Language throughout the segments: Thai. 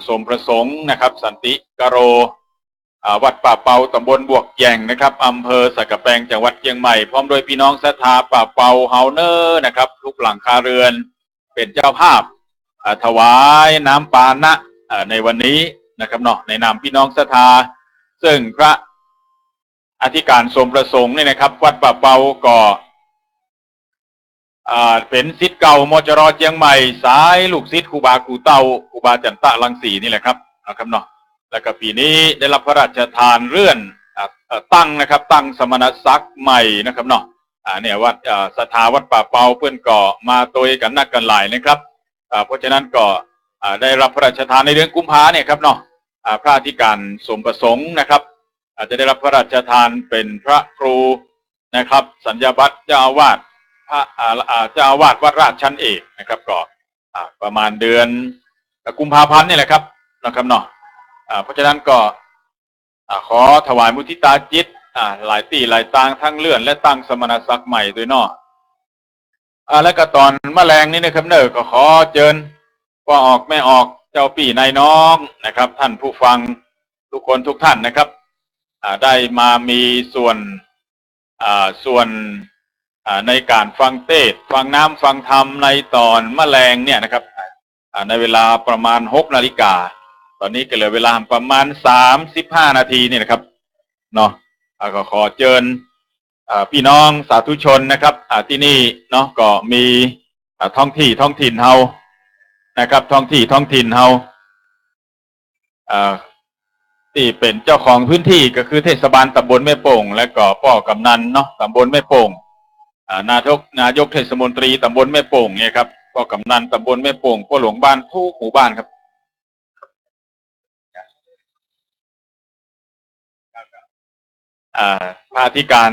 สมประสงค์นะครับสันติกโรวัดป่าเปาตำบลบวกแยงนะครับอำเภอสักกะแปงจังหวัดเชียงใหม่พร้อมโดยพี่น้องศรัทธาป่าเปาเฮาเนอร์นะครับทุกหลังคาเรือนเป็นเจ้าภาพถวายน้ำปานะในวันนี้นะครับเนาะในนามพี่น้องศรัทธาซึ่งพระอธิการสมประสงค์เนี่ยนะครับวัดป่าเปาก็เป็นศิษย์เก่ามจร.เชียงใหม่สายลูกศิษย์ครูบากูเต้าครูบาจันตะรังสีนี่แหละครับนะครับเนาะแล้วก็ปีนี้ได้รับพระราชทานเลื่อนตั้งนะครับตั้งสมณศักดิ์ใหม่นะครับเนาะเนี่ยวัดศรัทธาวัดป่าเปาเพื่อนก่อมาโดยกันนักกันหลายนะครับเพราะฉะนั้นก็ได้รับพระราชทานในเดือนกุมภาเนี่ยครับเนาะพระอธิการสมประสงค์นะครับจะได้รับพระราชทานเป็นพระครูนะครับสัญญาบัตรเจ้าอาวาสพระเจ้าอาวาสวัดราชชั้นเอกนะครับก็ประมาณเดือนกุมภาพันธ์นี่แหละครับนะครับเนาะเพราะฉะนั้นก็ขอถวายมุทิตาจิตหลายตีหลายตางทั้งเลื่อนและตั้งสมณศักดิ์ใหม่ด้วยเนาะแล้วก็ตอนแมลงนี้นะครับเนอก็ขอเชิญพ่อออกแม่ออกเจ้าปี่นายน้องนะครับท่านผู้ฟังทุกคนทุกท่านนะครับได้มามีส่วนในการฟังเทศน์ฟังน้ำฟังธรรมในตอนแมลงเนี่ยนะครับในเวลาประมาณ6 นาฬิกาตอนนี้ก็เหลือเวลาประมาณ35 นาทีนี่นะครับเนาะก็ขอเชิญพี่น้องสาธุชนนะครับที่นี่เนาะก็มีท้องถิ่นเฮานะครับท้องถิ่นเฮาที่เป็นเจ้าของพื้นที่ก็คือเทศบาลตำบลแม่โป่งและก็ป้อกำนันเนาะตำบลแม่โป่งนายกเทศมนตรีตำบลแม่โป่งเนี่ยครับป้อกำนันตำบลแม่โป่งป้าหลวงบ้านทุกหมู่บ้านครับพระอธิการ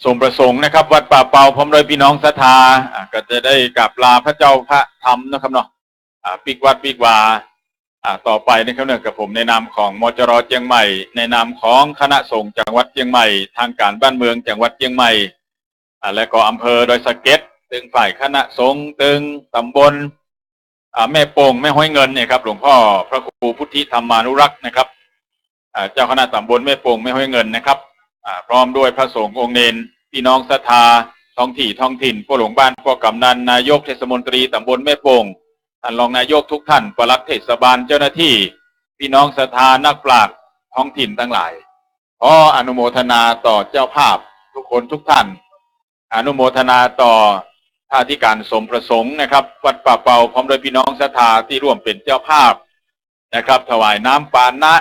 สมประสงค์นะครับวัดป่าเปาพร้อมโดยพี่น้องศรัทธาก็จะได้กราบลาพระเจ้าพระธรรมนะครับเนาะปีกวัดปีกวาต่อไปนะครับเนี่ยกับผมในนามของมจร.เชียงใหม่ในนามของคณะสงฆ์จังหวัดเชียงใหม่ทางการบ้านเมืองจังหวัดเชียงใหม่และก็อำเภอดอยสะเก็ดตึงฝ่ายคณะสงฆ์ตึงตำบลแม่โป่งแม่ห้อยเงินเนี่ยครับหลวงพ่อพระครูพุทธิธรรมานุรักษ์นะครับเจ้าคณะตำบลแม่โป่งแม่ห้อยเงินนะครับพร้อมด้วยพระสงฆ์องค์เนนพี่น้องศรัทธาท้องถิ่นผู้หลวงบ้านผู้กำนันนายกเทศมนตรีตำบลแม่โป่งท่านรองนายกทุกท่านปลัดเทศบาลเจ้าหน้าที่พี่น้องศรัทธานักปราชญ์ท้องถิ่นทั้งหลายขออนุโมทนาต่อเจ้าภาพทุกคนทุกท่านอนุโมทนาต่อพระอธิการสมประสงค์นะครับวัดป่าเปาพร้อมโดยพี่น้องศรัทธาที่ร่วมเป็นเจ้าภาพนะครับถวายน้ำปานะ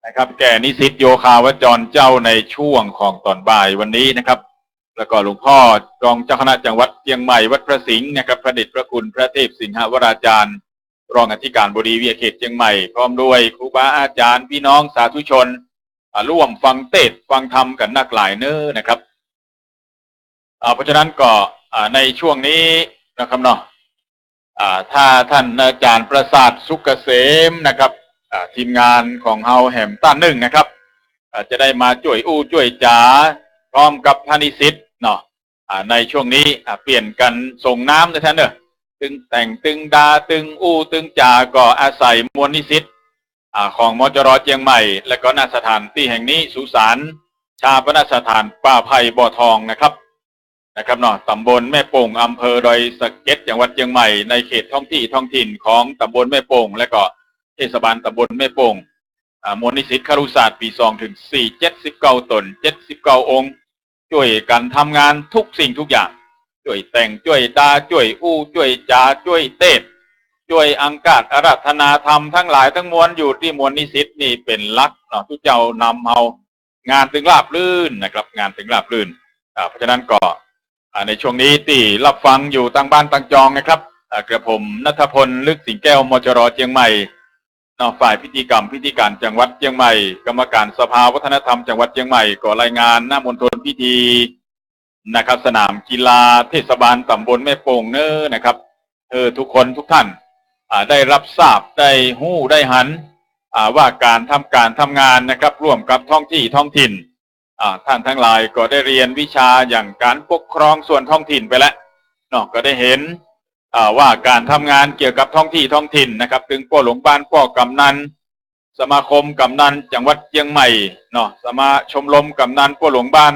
นะครับแก่นิสิตโยคาวจรเจ้าในช่วงของตอนบ่ายวันนี้นะครับแล้วก็หลวงพ่อรองเจ้าคณะจังหวัดเชียงใหม่วัดพระสิงห์นะครับพระเดชพระคุณพระเทพสิงหวราจารย์รองอธิการบดีวิทยาเขตเชียงใหม่พร้อมด้วยครูบาอาจารย์พี่น้องสาธุชนร่วมฟังเทศน์ฟังธรรมกันนักหลายเน้อนะครับเพราะฉะนั้นก็ในช่วงนี้นะครับเนาะถ้าท่านอาจารย์ประสาทสุกเกษมนะครับทีมงานของเฮาแหมต้านหนึ่งนะครับจะได้มาช่วยจ๋าพร้อมกับพานิสิตเนาะในช่วงนี้เปลี่ยนกันส่งน้ำนะท่านเนอะตึงแต่งตึงดาตึงตึงจ๋าก็อาศัยมวลนิสิตของมจร.เชียงใหม่และก็ณสถานที่แห่งนี้สุสานชาปนสถานป่าไผ่บ่อทองนะครับเนาะตำบลแม่โป่งอำเภอดอยสะเก็ดจังหวัดเชียงใหม่ในเขตท้องถิ่นของตำบลแม่โป่งและก็เทศบาลตำบลแม่โป่งมวลนิสิตครุศาสตร์ปี2 ถึง 4 79 ตน79 องค์ช่วยกันทำงานทุกสิ่งทุกอย่างช่วยแต่งช่วยดาช่วยช่วยจาช่วยเทศช่วยอังคาจอาราธนาธรรมทั้งหลายทั้งมวลอยู่ที่มวลนิสิตนี่เป็นหลักเนาะทุกเจ้านำเอางานถึงราบรื่นนะครับงานถึงราบรื่นเพราะฉะนั้นก็ในช่วงนี้ที่รับฟังอยู่ตั้งบ้านตั้งจองนะครับกระผมณัฐพลลึกสิงแก้วมจร.เชียงใหม่ฝ่ายพิธีการจังหวัดเชียงใหม่กรรมการสภาวัฒนธรรมจังหวัดเชียงใหม่ก็รายงานหน้ามณฑลพิธีนะครับสนามกีฬาเทศบาลตำบลแม่โป่งเน้อนะครับทุกคนทุกท่านได้รับทราบได้หู้ได้หันว่าการทำงานนะครับร่วมกับท้องถิ่นท่านทั้งหลายก็ได้เรียนวิชาอย่างการปกครองส่วนท้องถิ่นไปแล้วเนาะก็ได้เห็น ว่าการทำงานเกี่ยวกับท้องที่ท้องถิ่นนะครับถึงป้อหลวงบ้านป้อกำนันสมาคมกำนันจังหวัดเชียงใหม่เนาะสมาชมรมกำนันป้อหลวงบ้าน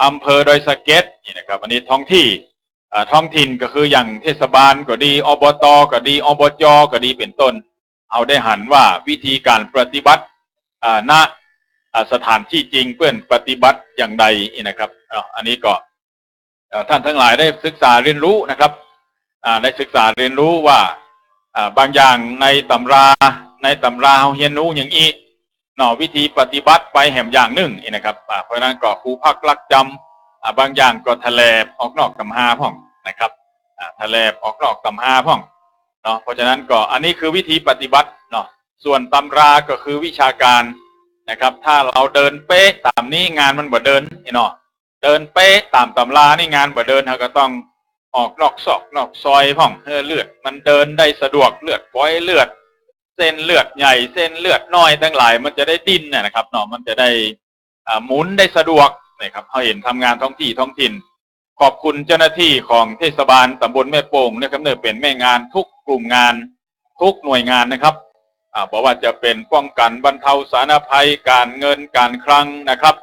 อำเภอดอยสะเก็ดนี่นะครับอันนี้ท้องที่ท้องถิ่นก็คืออย่างเทศบาลก็ดีอบตก็ดีอบจก็ดีเป็นต้นเอาได้หันว่าวิธีการปฏิบัติณสถานที่จริงเพื่อนปฏิบัติอย่างใดนะครับอันนี้ก็ท่านทั้งหลายได้ศึกษาเรียนรู้นะครับได้ศึกษาเรียนรู้ว่าบางอย่างในตำราเฮาเรียนรู้อย่างนี้เนาะวิธีปฏิบัติไปแหมอย่างหนึ่งนะครับเพราะนั้นก็ครูพักลักจำบางอย่างก็ทะเลออกนอกตำราพ่องนะครับทะเลออกนอกตำราพ่องเนาะเพราะฉะนั้นก็อันนี้คือวิธีปฏิบัติเนาะส่วนตำราก็คือวิชาการนะครับถ้าเราเดินเป๊ะตามนี้งานมันบ่เดินเนาะเดินเป๊ะตามตำรานี่งานบ่เดินเราก็ต้องออกนอกซอกนอกซอยพ่องเลือดมันเดินได้สะดวกเลือดปล่อยเลือดเส้นเลือดใหญ่เส้นเลือดน้อยทั้งหลายมันจะได้ดิ้นนะครับเนาะมันจะได้หมุนได้สะดวกนะครับเขาเห็นทำงานท้องที่ท้องถิ่นขอบคุณเจ้าหน้าที่ของเทศบาลตำบลแม่โป่งนะครับเนี่ยเป็นแม่งานทุกกลุ่มงานทุกหน่วยงานนะครับบอกว่าจะเป็นป้องกันบรรเทาสาธารณภัยการเงินการคลังนะครับ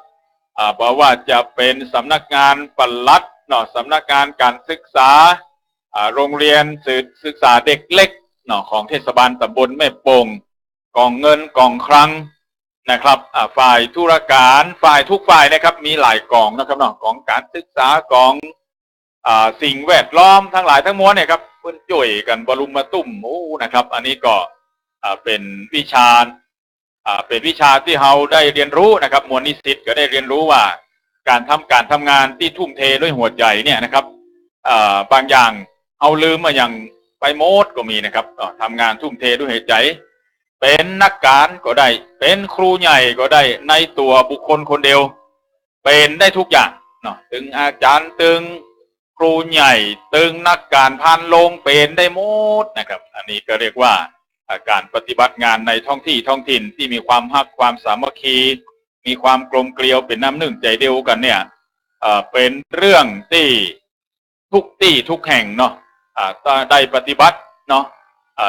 บอกว่าจะเป็นสำนักงานปลัดเนาะสำนักงานการศึกษาโรงเรียนศึกษาเด็กเล็กเนาะของเทศบาลตำบลแม่โป่งกองเงินกองคลังนะครับฝ่ายธุรการฝ่ายทุกฝ่ายนะครับมีหลายกองนะครับเนาะของการศึกษากองสิ่งแวดล้อมทั้งหลายทั้งมวลเนี่ยครับเพื่อนจ่วยกันบรุมมาตุ่มนะครับอันนี้ก็เป็นวิชาที่เราได้เรียนรู้นะครับมวลนิสิตก็ได้เรียนรู้ว่าการทำงานที่ทุ่มเทด้วยหัวใจเนี่ยนะครับบางอย่างเอาลืมมาอย่างไปโมดก็มีนะครับทำงานทุ่มเทด้วยหัวใจเป็นนักการก็ได้เป็นครูใหญ่ก็ได้ในตัวบุคคลคนเดียวเป็นได้ทุกอย่างเนาะถึงอาจารย์ตึงครูใหญ่ตึงนักการพันลงเป็นได้หมดนะครับอันนี้ก็เรียกว่าการปฏิบัติงานในท้องที่ท้องถิ่นที่มีความฮักความสามัคคีมีความกลมเกลียวเป็นน้ำหนึ่งใจเดียวกันเนี่ยเป็นเรื่องที่ทุกแห่งเนาะได้ปฏิบัติเนาะ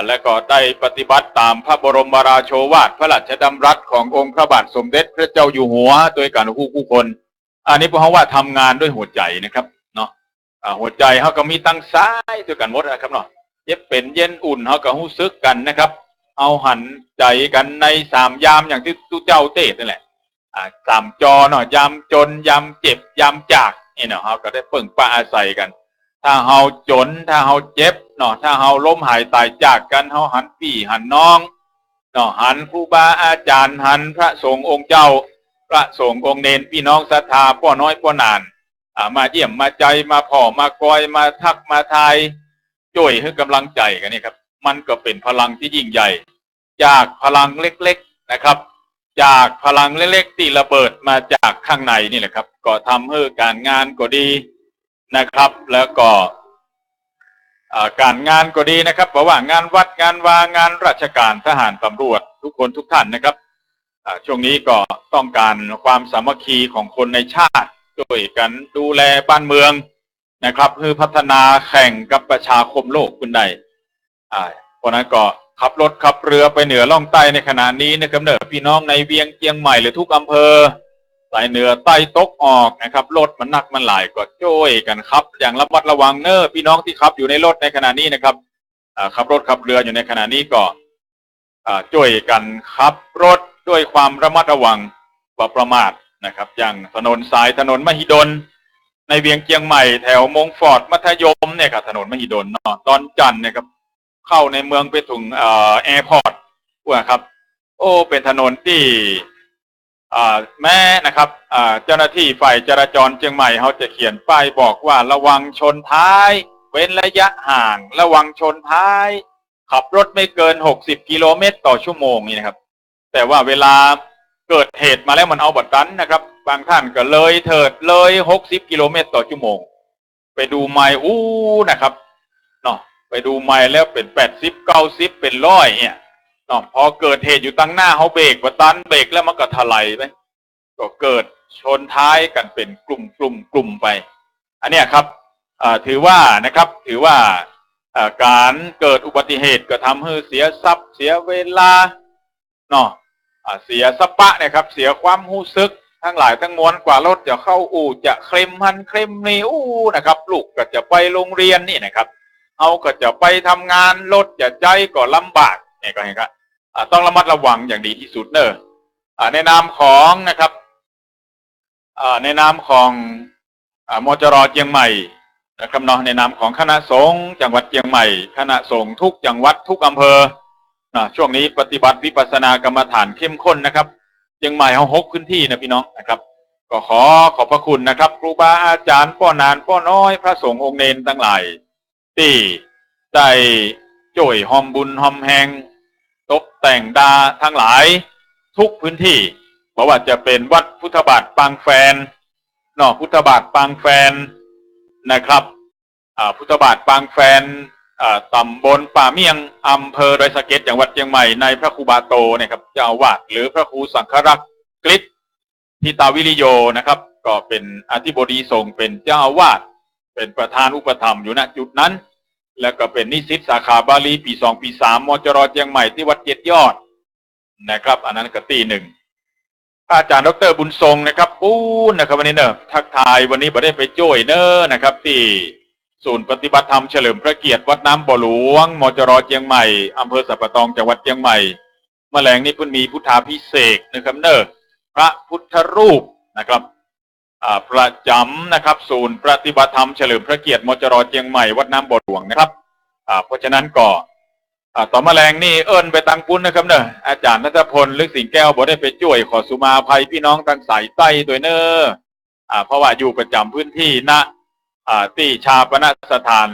และก็ได้ปฏิบัติตามพระบรมราโชวาทพระราชดำรัสขององค์พระบาทสมเด็จพระเจ้าอยู่หัวโดยการคู่คนอันนี้เพราะว่าทำงานด้วยหัวใจนะครับเนาะหัวใจเขาก็มีตั้งซ้ายด้วยกันหมดนะครับเนาะเย็บเป็นเย็นอุ่นเขาก็หู้ซึกกันนะครับเอาหันใจกันใน3 ยามอย่างที่ตู้เจ้าเทศนั่นแหละ3 จอเนาะยามจนยามเจ็บยามจากนี่เนาะเขาก็ได้เปิ่งป้าอาศัยกันถ้าเฮาจนถ้าเฮาเจ็บเนาะถ้าเฮาล้มหายตายจากกันเฮาหันพี่หันน้องเนาะหันครูบาอาจารย์หันพระสงฆ์องค์เจ้าพระสงฆ์องค์เนรพี่น้องศรัทธาพ่อน้อยพ่อนานมาเยี่ยมมาใจมาพ่อมากอยมาทักมาทายช่วยให้กำลังใจกันนี่ครับมันก็เป็นพลังที่ยิ่งใหญ่จากพลังเล็กๆนะครับจากพลังเล็กๆที่ระเบิดมาจากข้างในนี่แหละครับก็ทำให้การงานก็ดีนะครับแล้วก็การงานก็ดีนะครับเพราะว่างานวัดงานวางานราชการทหารตำรวจทุกคนทุกท่านนะครับช่วงนี้ก็ต้องการความสามัคคีของคนในชาติช่วยกันดูแลบ้านเมืองนะครับเพื่อพัฒนาแข่งกับประชาคมโลกขึ้นได้เพราะนั้นก็ขับรถขับเรือไปเหนือล่องใต้ในขณะนี้นะครับเนอะพี่น้องในเวียงเชียงใหม่หรือทุกอำเภอสายเหนือใต้ตกออกนะครับรถมันหนักมันหลายก็ช่วยกันครับอย่างระมัดระวังเนอะพี่น้องที่ขับอยู่ในรถในขณะนี้นะครับขับรถขับเรืออยู่ในขณะนี้ก็ช่วยกันขับรถด้วยความระมัดระวังประมาทนะครับอย่างถนนมหิดลในเวียงเชียงใหม่แถวมงฟอร์ดมัธยมเนี่ยครับถนนมหิดลเนาะตอนจันทร์เนี่ยครับเข้าในเมืองไปถึงแอร์พอร์ตว่าครับโอ้เป็นถนนที่แม้นะครับเจ้าหน้าที่ฝ่ายจราจรเชียงใหม่เขาจะเขียนป้ายบอกว่าระวังชนท้ายเว้นระยะห่างระวังชนท้ายขับรถไม่เกิน60 กิโลเมตรต่อชั่วโมงนี่นะครับแต่ว่าเวลาเกิดเหตุมาแล้วมันเอาบัดนั้นนะครับบางท่านก็เลยเถิดเลย60 กิโลเมตรต่อชั่วโมงไปดูไมล์นะครับเนาะไปดูไมล์แล้วเป็น80 90เป็น100เนี่ยพอเกิดเหตุอยู่ตั้งหน้าเขาเบรกบัดนั้นเบรกแล้วมันก็ถลายไปก็เกิดชนท้ายกันเป็นกลุ่มไปอันนี้ครับถือว่า การเกิดอุบัติเหตุก็ทำให้เสียทรัพย์เสียเวลาเนาะเสียสปะเนี่ยครับเสียความรู้สึกทั้งหลายทั้งมวลกว่ารถจะเข้าอู่จะเคลมหันเคลมนี่อู้นะครับลูกก็จะไปโรงเรียนนี่นะครับเอาก็จะไปทำงานรถจะใจก็ลำบากเนี่ยก็เห็นครับต้องระมัดระวังอย่างดีที่สุดเนอะในนามของนะครับในนามของมจร.เชียงใหม่นะครับเนาะในนามของคณะสงฆ์จังหวัดเชียงใหม่คณะสงฆ์ทุกจังหวัดทุกอำเภอช่วงนี้ปฏิบัติวิปัสสนากรรมฐานเข้มข้นนะครับเชียงใหม่เอา6พื้นที่นะพี่น้องนะครับก็ขอบพระคุณนะครับครูบาอาจารย์ป้อนานป้อน้อยพระสงฆ์องค์เนนทั้งหลายที่ได้จ่วยหอมบุญหอมแหงตกแต่งดาทั้งหลายทุกพื้นที่เพราะว่าจะเป็นวัดพุทธบาทปางแฟนพุทธบาทปางแฟนนะครับพุทธบาทปางแฟนตำบลป่าเมียงอำเภอดอยสะเก็ดจังหวัดเชียงใหม่ในพระครูบาโตนะครับเจ้าอาวาสหรือพระครูสังฆรักษ์กฤษทิตาวิริโยนะครับก็เป็นอธิบดีสงฆ์เป็นเจ้าอาวาสเป็นประธานอุปถัมภ์อยู่ณจุดนั้นแล้วก็เป็นนิสิตสาขาบาลีปี2ปี3มจร.เชียงใหม่ที่วัดเจ็ดยอดนะครับอันนั้นก็ตีหนึ่งอาจารย์ดร.บุญทรงนะครับปูนนะครับวันนี้เนอะทักทายวันนี้บ่ได้ไปจ้วยเนอะนะครับที่ศูนย์ปฏิบัติธรรมเฉลิมพระเกียรติวัดน้ำบ่อหลวงมจร.เชียงใหม่อำเภอสัปตองจังหวัดเชียงใหม่แมลงนี่เพิ่งมีพุทธาภิเษกนะครับเนอะพระพุทธรูปนะครับประจำนะครับศูนย์ปฏิบัติธรรมเฉลิมพระเกียรติมจร.เชียงใหม่วัดน้ำบ่อหลวงนะครับเพราะฉะนั้นก็ต่อแมลงนี่เอิญไปตังปุ้นนะครับเนอะอาจารย์ณัฐพลลึกสิงแก้วบอกได้ไปช่วยขอสุมาภัยพี่น้องทางสายใต้ด้วยเนอะเพราะว่าอยู่ประจำพื้นที่ณที่ชาปนสถาน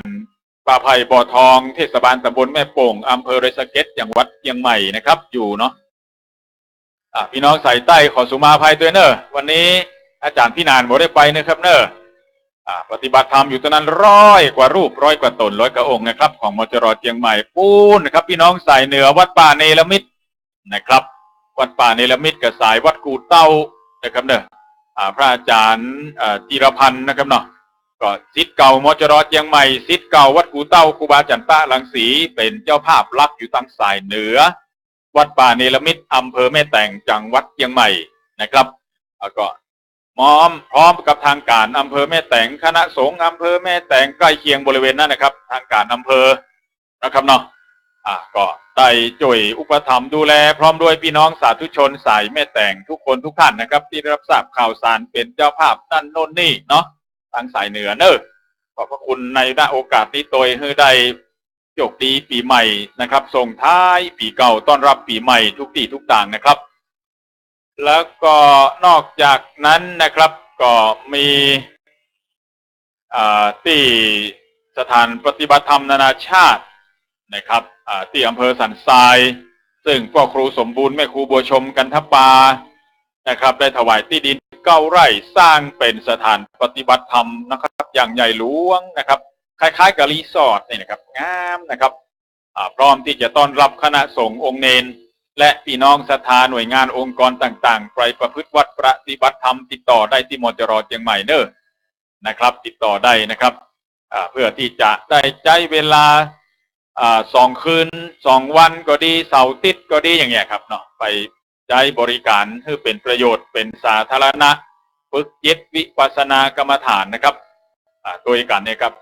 ป่าไผ่บ่อทองเทศบาลตำบลแม่โป่งอำเภอดอยสะเก็ดจังหวัดเชียงใหม่นะครับอยู่เนาะพี่น้องสายใต้ขอสุมาภัยด้วยเนอะวันนี้อาจารย์พี่นานบอกได้ไปนะครับเนอะปฏิบัติธรรมอยู่ตรงนั้น100 กว่ารูป100 กว่าตน100 กว่าองค์นะครับของมจร.เชียงใหม่ปูนนะครับพี่น้องสายเหนือวัดป่าเนรมิตนะครับวัดป่าเนรมิตกับสายวัดกูเต้านะครับเนอะพระอาจารย์จิรพันธ์นะครับเนาะก็ศิษย์เก่ามจร.เชียงใหม่ศิษย์เก่าวัดกูเต้าครูบาจันตะลังสีเป็นเจ้าภาพรับอยู่ทางสายเหนือวัดป่าเนรมิตอำเภอแม่แตงจังหวัดเชียงใหม่นะครับก็พร้อมกับทางการอำเภอแม่แตงคณะสงฆ์อำเภอแม่แตงใกล้เคียงบริเวณนั้นนะครับทางการอำเภอนะครับเนาะก็ได้ช่วยอุปถัมภ์ดูแลพร้อมด้วยพี่น้องสาธุชนสายแม่แตงทุกคนทุกท่านนะครับที่ได้รับทราบข่าวสารเป็นเจ้าภาพนั่นโน่นนี่เนาะทางสายเหนือเนอะขอบพระคุณในโอกาสนี้โดยให้ได้โชคดีปีใหม่นะครับส่งท้ายปีเก่าต้อนรับปีใหม่ทุกที่ทุกต่างนะครับแล้วก็นอกจากนั้นนะครับก็มีที่สถานปฏิบัติธรรมนานาชาตินะครับที่อำเภอสันทรายซึ่งพ่อครูสมบูรณ์แม่ครูบัวชมกันทปานะครับได้ถวายที่ดิน9 ไร่สร้างเป็นสถานปฏิบัติธรรมนะครับอย่างใหญ่หลวงนะครับคล้ายๆกับรีสอร์ทนี่นะครับงามนะครับพร้อมที่จะต้อนรับคณะสงฆ์องค์เนนและพี่น้องศรัทธาหน่วยงานองค์กรต่างๆไปประพฤติวัดปฏิบัติธรรมติดต่อได้ที่มจร.เชียงใหม่เนอะนะครับติดต่อได้นะครับเพื่อที่จะได้ใช้เวลา2 คืน 2 วันก็ดีเสาร์อาทิตย์ก็ดีอย่างเงี้ยครับเนาะไปใช้บริการเพื่อเป็นประโยชน์เป็นสาธารณะฝึกจิตวิปัสสนากรรมฐานนะครับโดยกันเนี่ยครับ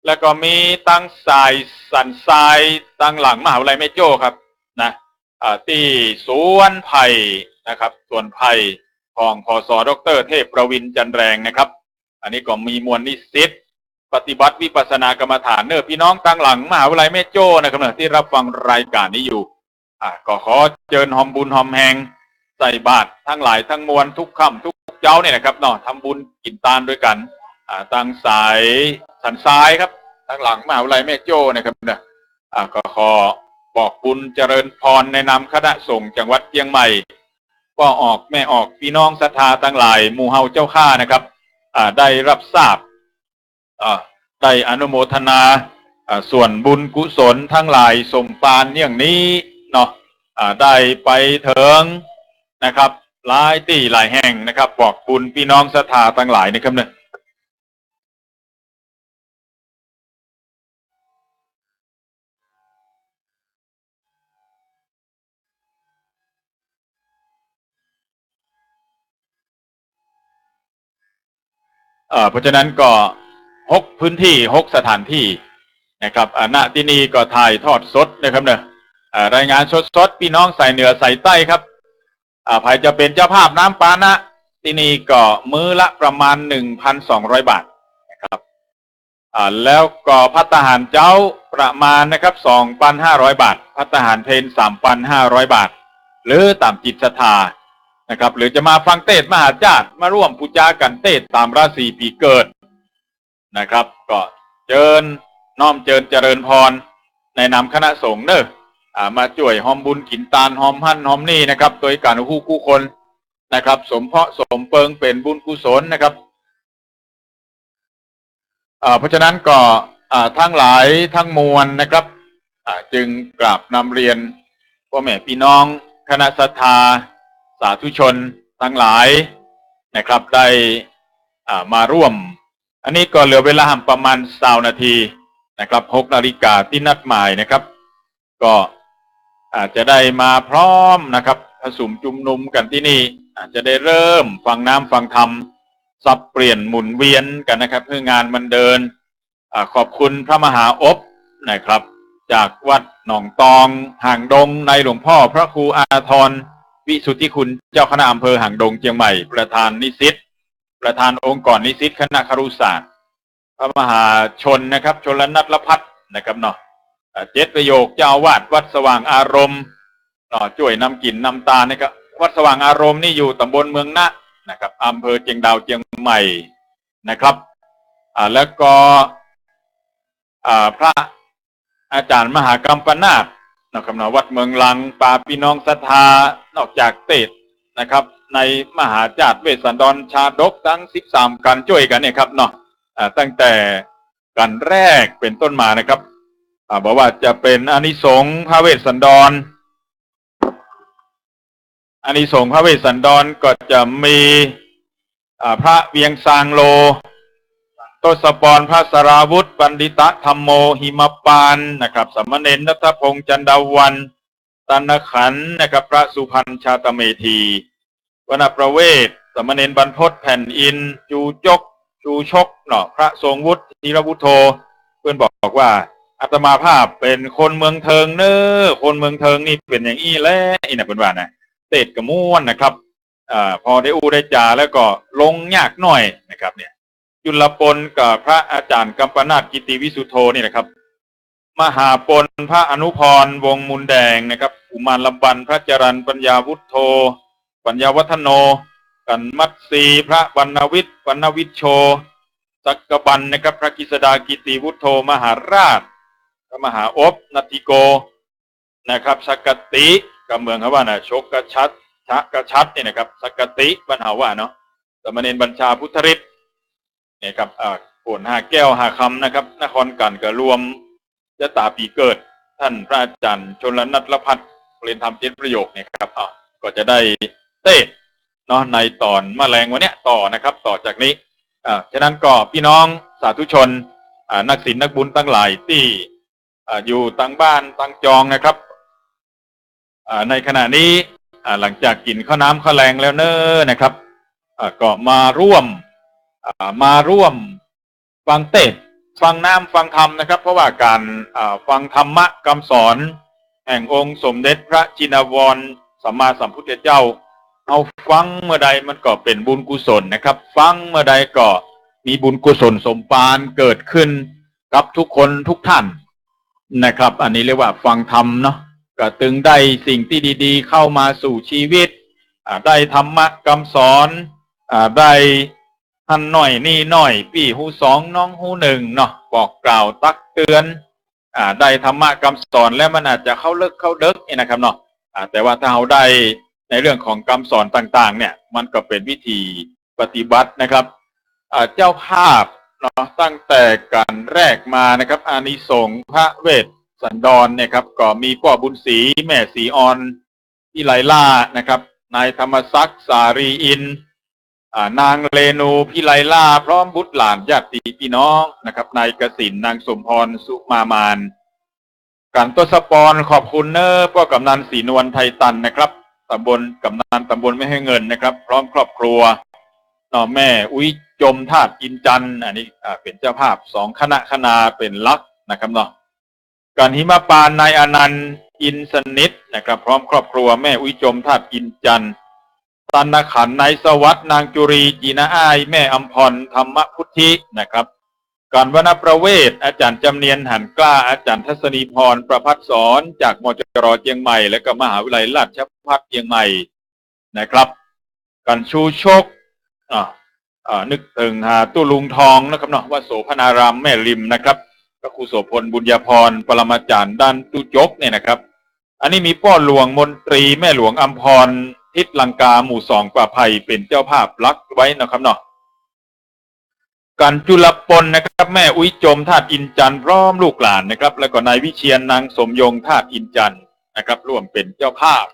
แล้วก็มีตั้งสายสันทรายตั้งหลังมหาวิทยาลัยแม่โจ้ครับนะที่สวนไผ่นะครับสวนไผ่ของพศดร.เทพประวินจันแรงนะครับอันนี้ก็มีมวลนิสิตปฏิบัติวิปัสสนากรรมฐานเนอะพี่น้องตั้งหลังมหาวิทยาลัยแม่โจ้นะครับเนอะที่รับฟังรายการนี้อยู่ก็ขอเชิญหอมบุญหอมแหงใส่บาตรทั้งหลายทั้งมวลทุกค่ำทุกเจ้าเนี่ยนะครับเนาะทำบุญกินทานด้วยกันตั้งสายสันทรายครับตั้งหลังมหาวิทยาลัยแม่โจ้นะครับเนอะก็ขอบอกบุญเจริญพรในนามคณะสงฆ์จังหวัดเชียงใหม่ก็ออกแม่ออกพี่น้องศรัทธาทั้งหลายหมู่เฮาเจ้าข้านะครับได้รับทราบได้อนุโมทนาส่วนบุญกุศลทั้งหลายสมปานอย่างนี้เนาะได้ไปถึงนะครับหลายที่หลายแห่งนะครับบอกบุญพี่น้องศรัทธาทั้งหลายนะครับเนี่ย เพราะฉะนั้นก็6พื้นที่6สถานที่นะครับณที่นี่ก็ถ่ายทอดสดนะครับเนอะรายงานสดพี่น้องใส่เหนือใส่ใต้ครับใครจะเป็นเจ้าภาพน้ำปานะที่นี่ก็มื้อละประมาณ 1,200 บาทนะครับแล้วก็ภัตตาหารเจ้าประมาณนะครับ 2,500 บาทภัตตาหารเพล 3,500 บาทหรือตามจิตศรัทธานะครับหรือจะมาฟังเทศน์มหาญาติมาร่วมปูจากันเทศน์ตามราศีปีเกิดนะครับก็เชิญน้อมเชิญเจริญพรในนามคณะสงฆ์เนอะมาช่วยหอมบุญกินตาลหอมหั่นหอมนี่นะครับโดยการคู่คนนะครับสมเพาะสมเปิงเป็นบุญกุศลนะครับเพราะฉะนั้นก็ทั้งหลายทั้งมวลนะครับจึงกราบนำเรียนพ่อแม่พี่น้องคณะศรัทธาสาธุชนทั้งหลายนะครับได้มาร่วมอันนี้ก็เหลือเวลาประมาณ20 นาทีนะครับ6 นาฬิกาที่นัดหมายนะครับก็อาจจะได้มาพร้อมนะครับผสมจุมนุมกันที่นี่อาจจะได้เริ่มฟังน้ำฟังธรรมสับเปลี่ยนหมุนเวียนกันนะครับเพื่องานมันเดินขอบคุณพระมหาอบนะครับจากวัดหนองตองห่างดงในหลวงพ่อพระครูอาทรวิสุทธิคุณเจ้าคณะอำเภอห่างดงเชียงใหม่ประธานนิสิตประธานองค์กรนิสิตคณะครุศาสตร์พระมหาชนนะครับชลนัทพัฒน์นะครับเนาะ7 ประโยคเจ้าอาวาสวัดสว่างอารมณ์ช่วยนำกลิ่นนำตานะครับวัดสว่างอารมณ์นี่อยู่ตำบลเมืองนะนะครับอำเภอเชียงดาวเชียงใหม่นะครับแล้วก็พระอาจารย์มหากัมปนาถนะครับเนาะวัดเมืองลังป่าพี่น้องศรัทธานอกจากเทศนะครับในมหาญาติเวสสันดรชาดกทั้ง13กันช่วยกันเนี่ยครับเนาะตั้งแต่กันแรกเป็นต้นมานะครับบอกว่าจะเป็นอานิสงส์พระเวสสันดรอานิสงส์พระเวสสันดรก็จะมีพระเวียงซางโลทศพรพระสราวุธปันดิตะธรรมโมหิมปานนะครับสมณเณรนัทพงษ์จันดาวันตันขันธ์นะครับพระสุพรรณชาตเมธีวณประเวศสมณเณรบรรพตแผ่นอินจูชกเนาะพระทรงวุฒิธีรวุฒโธเพื่อนบอกว่าอาตมาภาพเป็นคนเมืองเทิงเนอคนเมืองเทิงนี่เป็นอย่างอี้แหละอีน่ะเป็นว่านะเตดกระม้วนนะครับพอได้ได้จาแล้วก็ลงยากหน่อยนะครับเนี่ยจุลปนกับพระอาจารย์กัมปนาถกิติวิสุทโธนี่นะครับมหาปนพระอนุพรวงมูลแดงนะครับอุมารลำบันพระจรัญปัญญาวุฒโธปัญญาวัฒโนกันมัตสีพระวรรณวิทย์วรรณวิทโชสักกบันนะครับพระกฤษดากิติวุฒโธมหาราชพระมหาอบนัติโกนะครับสกติกับเมืองเขาว่านะชกกระชัดชะกระชัดนี่นะครับสกติบรรหาว่าเนาะสมณเณรบัญชาพุทธฤทธิ์เนี่ยครับโอน5 แก้ว5 คำนะครับนครกันก็รวมยะตาปีเกิดท่านพระอาจารย์ชลนัทพัฒน์เรียนธรรม7 ประโยคเนี่ยครับก็จะได้เต้เนาะในตอนแมลงวันเนี้ยต่อนะครับต่อจากนี้ฉะนั้นก็พี่น้องสาธุชนนักศีลนักบุญทั้งหลายที่อยู่ตั้งบ้านตั้งจองนะครับในขณะนี้หลังจากกินข้าวน้ำข้าวแรงแล้วเนอะนะครับก็มาร่วมฟังเทศน์ฟังน้ำฟังธรรมนะครับเพราะว่าการฟังธรรมะคำสอนแห่งองค์สมเด็จพระจินวรสัมมาสัมพุทธเจ้าเอาฟังเมื่อใดมันก็เป็นบุญกุศลนะครับฟังเมื่อใดก็มีบุญกุศลสมปานเกิดขึ้นกับทุกคนทุกท่านนะครับอันนี้เรียกว่าฟังธรรมเนาะก็ตึงได้สิ่งที่ดีๆเข้ามาสู่ชีวิตได้ธรรมะคำสอนได้ท่านหน่อยนี่หน่อยพี่หู2น้องหู1เนาะบอกกล่าวตักเตือนได้ธรรมะคำสอนแล้วมันอาจจะเข้าเลิกเข้าเดิกนี่นะครับเนาะแต่ว่าถ้าเราได้ในเรื่องของคำสอนต่างๆเนี่ยมันก็เป็นวิธีปฏิบัตินะครับเจ้าภาพเนาะตั้งแต่การแรกมานะครับอานิสงส์พระเวสสันดรเนี่ยครับก็มีพ่อบุญศรีแม่ศรีออนที่ไลล่านะครับนายธรรมศักดิ์สารีอินนางเรนูพิไลล่าพร้อมบุตรหลานญาติพี่น้องนะครับนายกสินนางสมพรสุมามานกันทศพรขอบคุณเนอพ่อกำนันศรีนวลไทยตันนะครับตำบลกำนันตำบลไม่ให้เงินนะครับพร้อมครอบครัวน้องแม่อุ้ย จมธาตุอินจันทร์อันนี้เป็นเจ้าภาพ2คณะเป็นลักนะครับเนาะการหิมปานนายอนันต์อินสนิทนะครับพร้อมครอบครัวแม่อุ้ยจมธาตุอินจันทร์ตันขันนายสวัสดิ์นางจุรีจีนาอ้ายแม่อัมพรธรรมพุทธินะครับการวรรณประเวศอาจารย์จำเนียนหันกล้าอาจารย์ทัศนีพรประภัสสอนจากมจรเชียงใหม่และก็มหาวิทยาลัยราชภัฏเชียงใหม่นะครับการชูชกนึกถึงตุลุงทองนะครับเนาะว่าโสพนารามแม่ริมนะครับก็ครูโสพลบุญญาพรปรมาจารย์ด้านตุจกเนี่ยนะครับอันนี้มีพ่อหลวงมนตรีแม่หลวงอัมพรทิศลังกาหมู่2ป่าไผ่เป็นเจ้าภาพลักไว้นะครับเนาะกันจุลปนนะครับแม่อุ้ยจมธาตุอินจันทร์พร้อมลูกหลานนะครับแล้วก็นายวิเชียรนางสมยงธาตุอินจันทร์นะครับร่วมเป็นเจ้าภาพ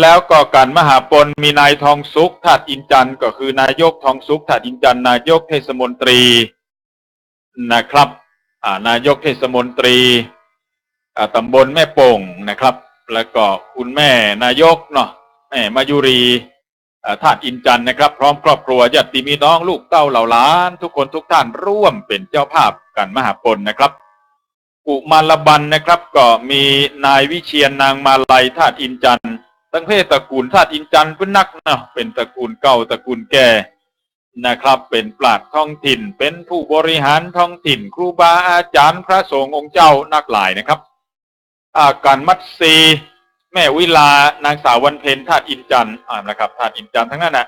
แล้วก็การมหาปนมีนายทองสุขธาตุอินจันทร์ก็คือนายกทองสุขธาตุอินจันทร์นายกเทศมนตรีนะครับนายกเทศมนตรีตำบลแม่โป่งนะครับแล้วก็คุณแม่นายกเนาะแม่มายุรีธาตุอินจันทร์นะครับพร้อมครอบครัวญาติพี่น้องลูกเต้าเหล่าหลานทุกคนทุกท่านร่วมเป็นเจ้าภาพกันมหาปนนะครับกุมารบันนะครับก็มีนายวิเชียรนางมาลัยธาตุอินจันทร์ตั้งเพศตระกูลธาตุอินจันทร์เป็นนักเนาะเป็นตระกูลเก่าตระกูลแก่นะครับเป็นปราชญ์ท้องถิ่นเป็นผู้บริหารท้องถิ่นครูบาอาจารย์พระสงฆ์องค์เจ้านักหลายนะครับการมัตสีแม่วิลานางสาววันเพ็ญธาตุอินจันทร์นะครับธาตุอินจันทร์ทั้งนั้นนะ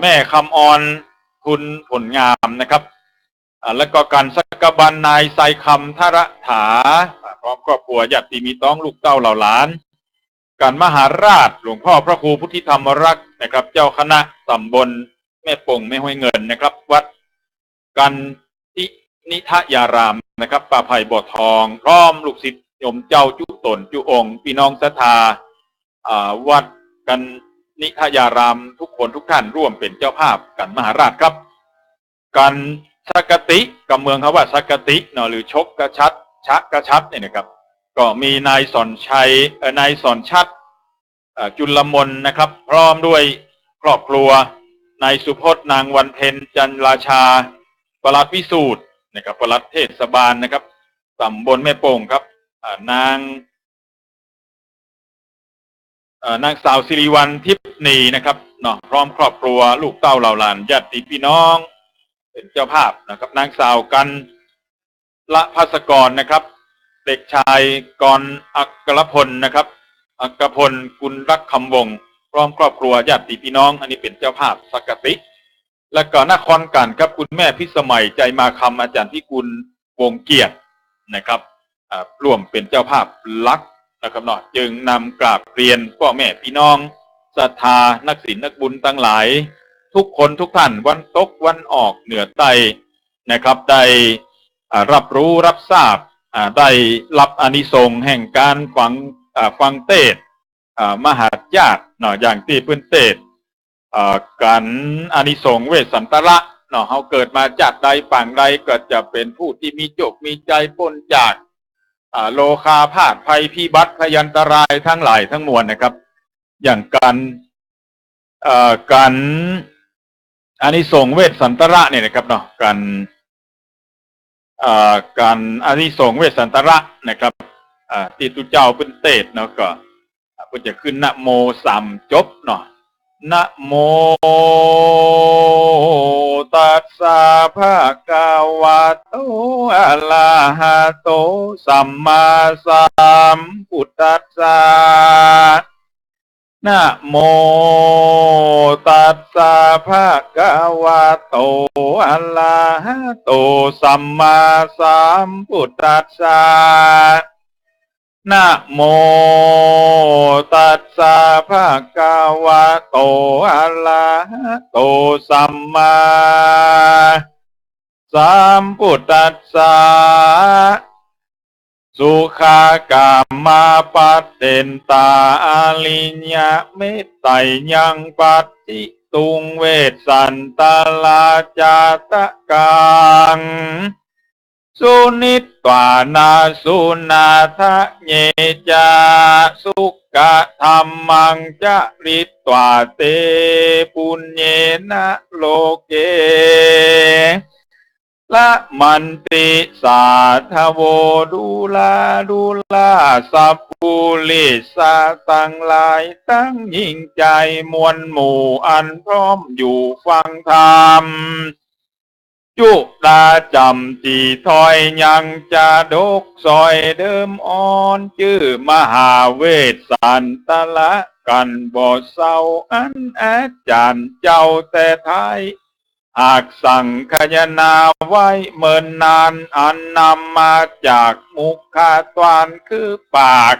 แม่คำออนคุณผลงามนะครับแล้วก็การสักบันนายไซคำธรถาพร้อมครอบครัวญาติมีต้องลูกเต้าเหล่าหลานการมหาราชหลวงพ่อพระครูพุทธิธรรมรักษ์นะครับเจ้าคณะตำบลแม่ป่งแม่ห้วยเงินนะครับวัดกันนิทยารามนะครับป่าไผ่บ่อทองพร้อมลูกศิษย์โยมเจ้าจุตนจุองค์พี่น้องศรัทธาวัดกันนิทยารามทุกคนทุกท่านร่วมเป็นเจ้าภาพกันมหาราชครับการสักติกับเมืองเขาว่าสักติเนาะหรือชกกระชัดชักกระชัดเนี่ยนะครับก็มีนายสอนชัยนายสอนชัดจุลมนนะครับพร้อมด้วยครอบครัวนายสุพจน์นางวันเพ็ญจันราชาปลัดวิสูตรนะครับปลัดเทศบาลนะครับตำบลแม่โป่งครับนางสาวสิริวัลทิพย์นีนะครับเนาะพร้อมครอบครัวลูกเต้าเหล่าหลานญาติพี่น้องเป็นเจ้าภาพนะครับนางสาวกันละภัสกรนะครับเด็กชายกรอักรพลนะครับอักรพลกุลรักคำวงพร้อมครอบครัวญาติพี่น้องอันนี้เป็นเจ้าภาพสักติและก็นครกันครับคุณแม่พิสมัยใจมาคำอาจารย์พิกุลวงเกียรตินะครับร่วมเป็นเจ้าภาพลักนะครับเนาะจึงนำกราบเรียนพ่อแม่พี่น้องศรัทธานักศีลนักบุญทั้งหลายทุกคนทุกท่านวันตกวันออกเหนือใต้นะครับได้รับรู้รับทราบได้รับอานิสงส์แห่งการฟังเทศมหาญาติเนาะอย่างที่เพื่อนเทศการอานิสงส์เวสสันตระเนาะเขาเกิดมาจากใดฝั่งใดก็จะเป็นผู้ที่มีโจกมีใจพ้นจากโลคาพาธภัยพิบัติพยันตรายทั้งหลายทั้งมวลนะครับอย่างการอานิสงส์เวสสันตระเนี่ยนะครับเนาะการอานิสงส์เวสสันตระนะครับที่ตุเจ้าเป็นเทศเนาะก็เพิ่นจะขึ้นนะโม3จบเนาะนะโมตัสสะภะคะวะโตอะระหะโตสัมมาสัมพุทธัสสะนะโมตัสสะภะคะวะโตอะระหะโตสัมมาสัมพุทธัสสะนะโมตัสสะภะคะวะโตอะระหะโตสัมมาสัมพุทธัสสะสุขากามาปัตเตนตาอาลิญญะเมตไตยังปัตติตุงเวสสันตลาจาตะกัง สุนิตวานาสุนาทะเยจาสุกะธรรมังจะริตวาเตปุญเยนะโลเกละมันติสาทโวดูลาสัพพุลิสาตังหลายตั้งยิ่งใจมวลหมู่อันพร้อมอยู่ฟังธรรมจุดาจำจีถอยยังจะดกซอยเดิมอ่อนชื่อมหาเวสสันตละกันบ่เศร้าอันอาจารย์เจ้าแต่ไทยหากสั่งขยนาไว้เมินนานอันนำมาจากมุขคาตวานคือปาก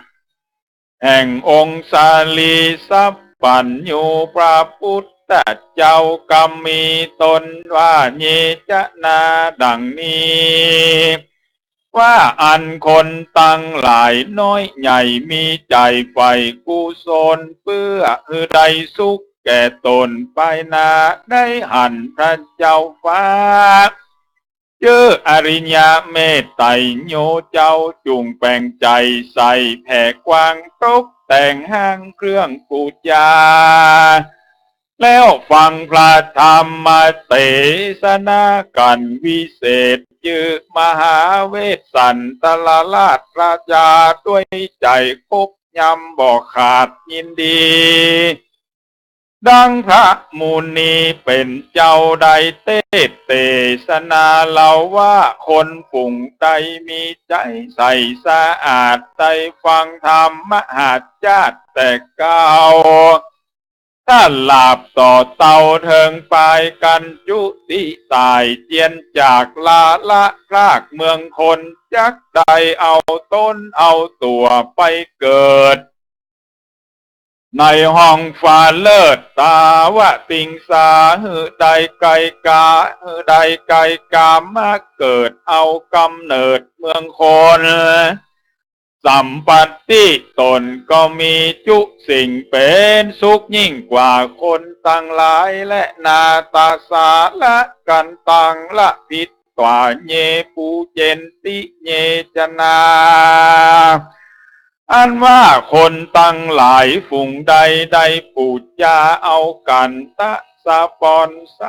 แห่งองค์สาลีสัพปัญญูพระพุทธเจ้ากรรมมีตนว่าเยจะนาดังนี้ว่าอันคนตั้งหลายน้อยใหญ่มีใจใฝ่กุศลเพื่อได้สุขแก่ตนไปนาได้หันพระเจ้าฟ้าเจออริยเมตไตรโยเจ้าจุงแปลงใจใส่แผ่กว้างตกแต่งห้างเครื่องปูจาแล้วฟังพระธรรมเทศนากันวิเศษยือมหาเวสสันตลราชราชาด้วยใจคบยำบอกขาดยินดีดังพระมูนีเป็นเจ้าใดเทศนาเล่าว่าคนฝูงใดมีใจใสสะอาดใจฟังธรรมมหาจาติแต่เก่าถ้าหลาบต่อเต่าเทิงปลายกันจุติตายเจียนจากลาละรากเมืองคนจักใดเอาต้นเอาตัวไปเกิดในห้องฟ้าเลิศตาวะติงสาหือใดไกกาหือใดไกกามาเกิดเอากำเนิดเมืองคนสัมปัตติตนก็มีจุสิ่งเป็นสุขยิ่งกว่าคนตั้งหลายและนาตาสาละกันตังละพิตตวาเยปูเจนติเยจนาอันว่าคนตั้งหลายฝูงใดได้ปูจาเอากันตะสะปอนไซ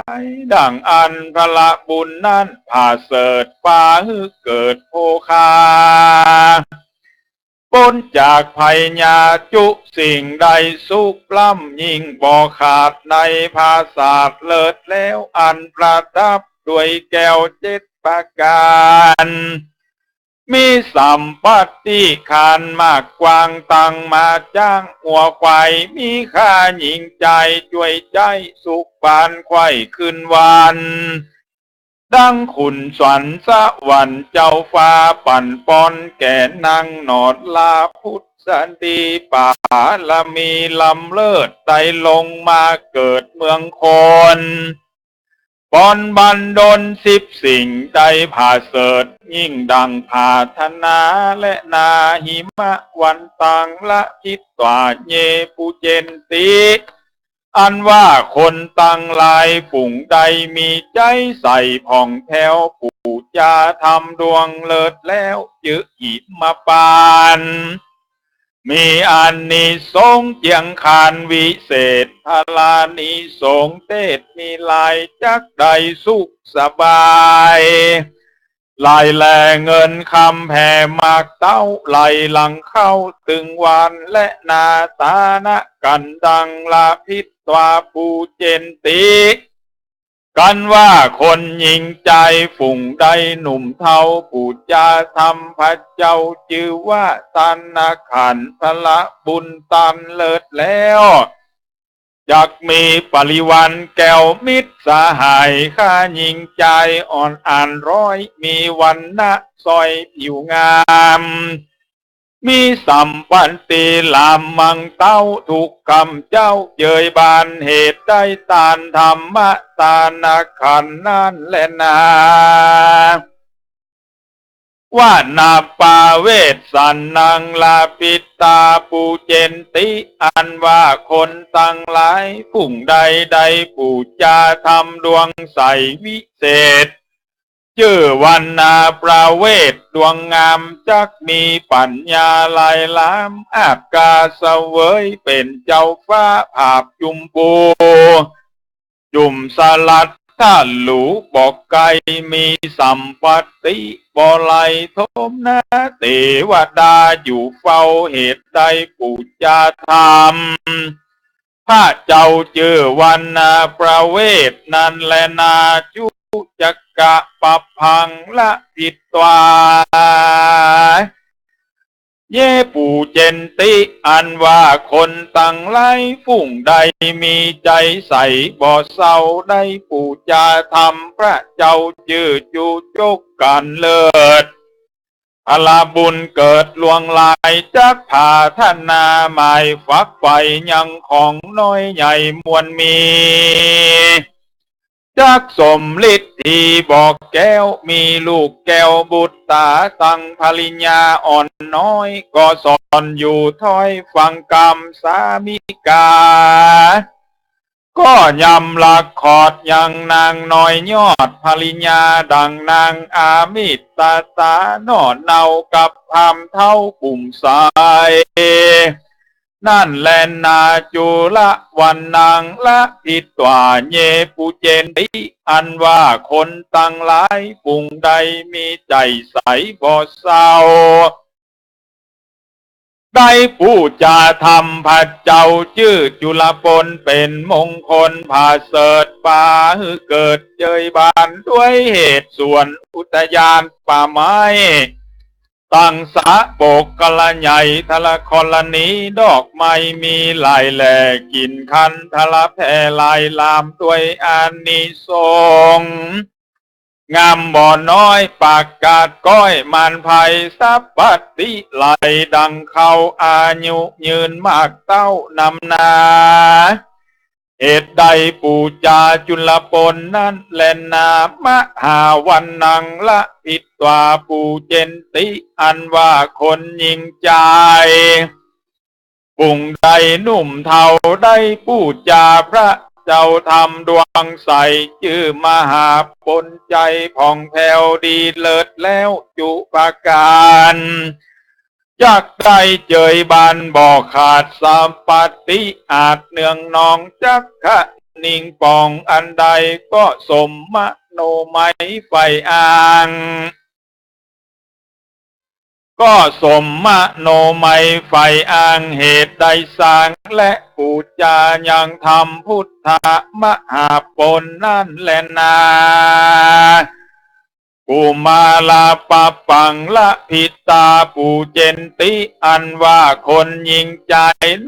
ดังอันพละบุญนั้นผ่าเสดฟ้าฮือเกิดโภคาพ้นจากภัยญาจุสิ่งใดสุขล้ำยิ่งบ่ขาดในภาษาเลิศแล้วอันประดับด้วยแก้วเจ็ดประการมีสัมปัตติขานมากกวางตังมาจ้างหัวควายมีค่าหญิงใจช่วยใจสุขปานไข้ขึ้นวันดังขุนสวรรค์สวรรค์เจ้าฟ้าปั่นปอนแก่นางนอดลาพุทธสันติป่าละมีลำเลิศไต่ลงมาเกิดเมืองคนปอนบันดล10 สิ่งได้ผ่าเสดยิ่งดังผาธนาและนาหิมะวันตังละพิตวาเยปุเจนติอันว่าคนตั้งหลายฝูงใดมีใจใส่ผ่องแผ้วปูจาทำดวงเลิศแล้วยึดหิมาปานมีอานิสงส์เจียงคานวิเศษพลานิสงส์เทศมีลายจักใดสุขสบายลายแลเงินคำแผ่มากเต้าไหลหลังเข้าตึงวันและนาตานะกันดังลาพิตวาปูเจนติกันว่าคนหญิงใจฝุ่งใดหนุ่มเทาปูจาทำพระเจ้าจือว่าตันนาขันพละบุญตันเลิศแล้วจักมีปริวันแก้วมิตรสหายข้าหญิงใจอ่อนอ่านร้อยมีวันนะซอยผิวงามมีสัมปันติลามมังเต้าถูกคำเจ้าเยยบานเหตุได้ตานธรรมะตานาขันนั่นแหละนาว่านาปาเวสสันนังลาปิตาปูเจนติอันว่าคนตั้งหลายผู้ใดปูจาทำดวงใสวิเศษ ชื่อวันนาประเวศดวงงามจักมีปัญญาลายล้ำอากาเสวยเป็นเจ้าฟ้าภาพจุมปูจุ่มสลัดถ้าหลูบอกไกมีสัมปติบ่ไลทมนาเทวดาอยู่เฝ้าเหตุใดปูจาธรรมพระเจ้าชื่อวันนาประเวศนันแลนาจุจักกะปะพังละผิดตวาเย่ปู่เจนติอันว่าคนตั้งไล่ฝุ่งใดมีใจใสบ่เศร้าได้ปู่จาธรรมพระเจ้าชื่อจูจกกันเลิศพลาบุญเกิดลวงลายจักผาท่านนาหมายฝักไฟยังของน้อยใหญ่มวลมีจักสมฤทธิ์ที่บอกแก้วมีลูกแก้วบุตรตาตั้งภริญญาอ่อนน้อยก็สอนอยู่ถ้อยฟังกรรมสามิกาก็ยำหลักขอดยังนางน้อยยอดภริญญาดังนางอามิตตาตาโนอนเนากับพามเท่าปุ่มสายนั่นแลนาจุละวันนางละผิดตวาเยปูเจนติอันว่าคนตั้งหลายปุ่งใดมีใจใสบ่เศร้าได้ผู้จาธรรมพระเจ้าชื่อจุลปนเป็นมงคลผาเสดป่าเกิดเจยบานด้วยเหตุส่วนอุทยานป่าไม้ตั้งสะโบกกละใหญ่ทละคลนีดอกไม้มีลายแหล่กินคันทละแผ่ลายลามด้วยอานิสงส์งามบ่อน้อยปากกาดก้อยมันภัยสัพปติไหลดังเขาอายุยืนมากเต้านำนาเหตุใดปูจาจุลปนนั้นแลนามหาวันนังละผิดตวาปูเจนติอันว่าคนยิงใจปุ่งใดหนุ่มเทาได้ปูจาพระเจ้าทำดวงใสชื่อมหาปนใจผ่องแผ้วดีเลิศแล้วจุปการจักได้เจยบานบ่ขาดสัมปติอาจเนืองนองจักขะนิ่งปองอันใดก็สมมโนไมไฟอ่างก็สมมโนไมไฟอ้างเหตุใดสร้างและปูจายังทำพุทธมหาปนนั่นแลนาปูมาลาปะปังละพิตาปูเจนติอันว่าคนยิงใจ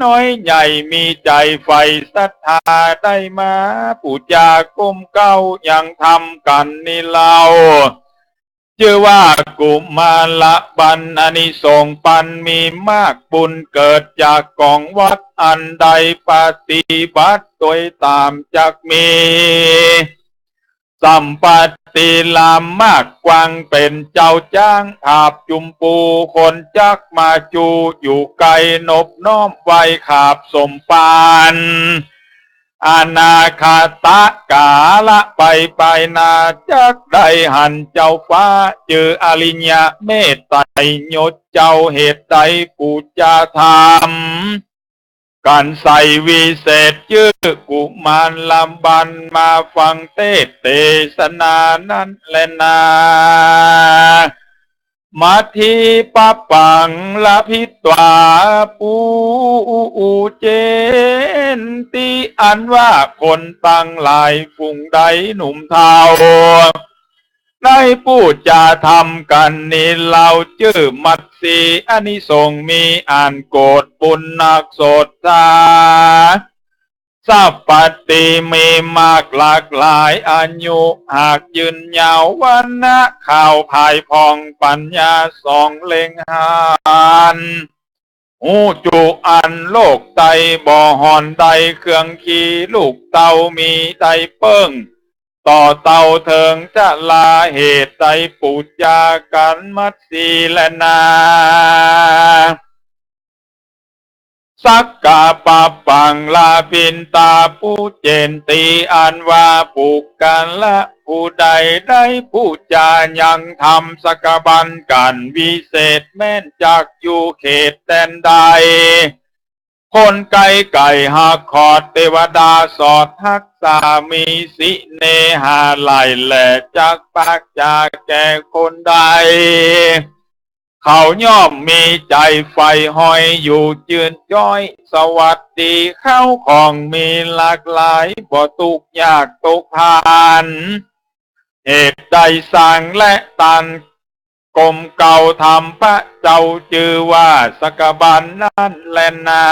น้อยใหญ่มีใจไฟศรัทธาได้มาปูจาก้มเก้ายังทำกันนี่เล่าชื่อว่ากุมาละบันอานิสงส์ปันมีมากบุญเกิดจากกองวัดอันใดปฏิบัติโดยตามจักมีสัมปติลามมากกวางเป็นเจ้าจ้างภาพจุมปูคนจักมาจูอยู่ไกลนบน้อมไว้ขาบสมปานอนาคาตะกาละไปนาจักได้หันเจ้าฟ้าเจออริญญาเมตไตรยศเจ้าเหตุใดปูจาธรรมการใส่วิเศษชื่อกุมารลำบันมาฟังเทศนานั้นแลนามัทธิปะปังละพิตวาปูเจนติอันว่าคนตั้งหลายฝุ่งใดหนุ่มเทาได้พูดจาทำกันนี่เราชื่อมัตสีอานิสงส์มีอ่านโกฏปุณนักโสดตาสัพปติมีมากหลากหลายอายุหากยืนยาววันนะข่าวภายพองปัญญาสองเล็งหานหูจุอันโลกไตบ่อหอนใดเครื่องขี่ลูกเต่ามีไตเปิ้งต่อเต่าเถิงจะลาเหตุใดปูจากันมัดสีและนา สักกาปะปังลาปินตาผู้เจนตีอันว่าปุกกันละผู้ใดได้ผู้จายังทำสักบันกันวิเศษแม่นจากอยู่เขตแดนใดคนไก่หักขอดเทวดาสอดทักษามีสิเนหาไหลแหล่จากปากจากแก่คนใดเขาย่อมมีใจไฟหอยอยู่จืนจ้อยสวัสดีเข้าของมีหลากหลายบ่ตุกยากตกผ่านเหตุใดสั่งและตันกรมเก่าทำพระเจ้าจือว่าสกบันนั้นแลนา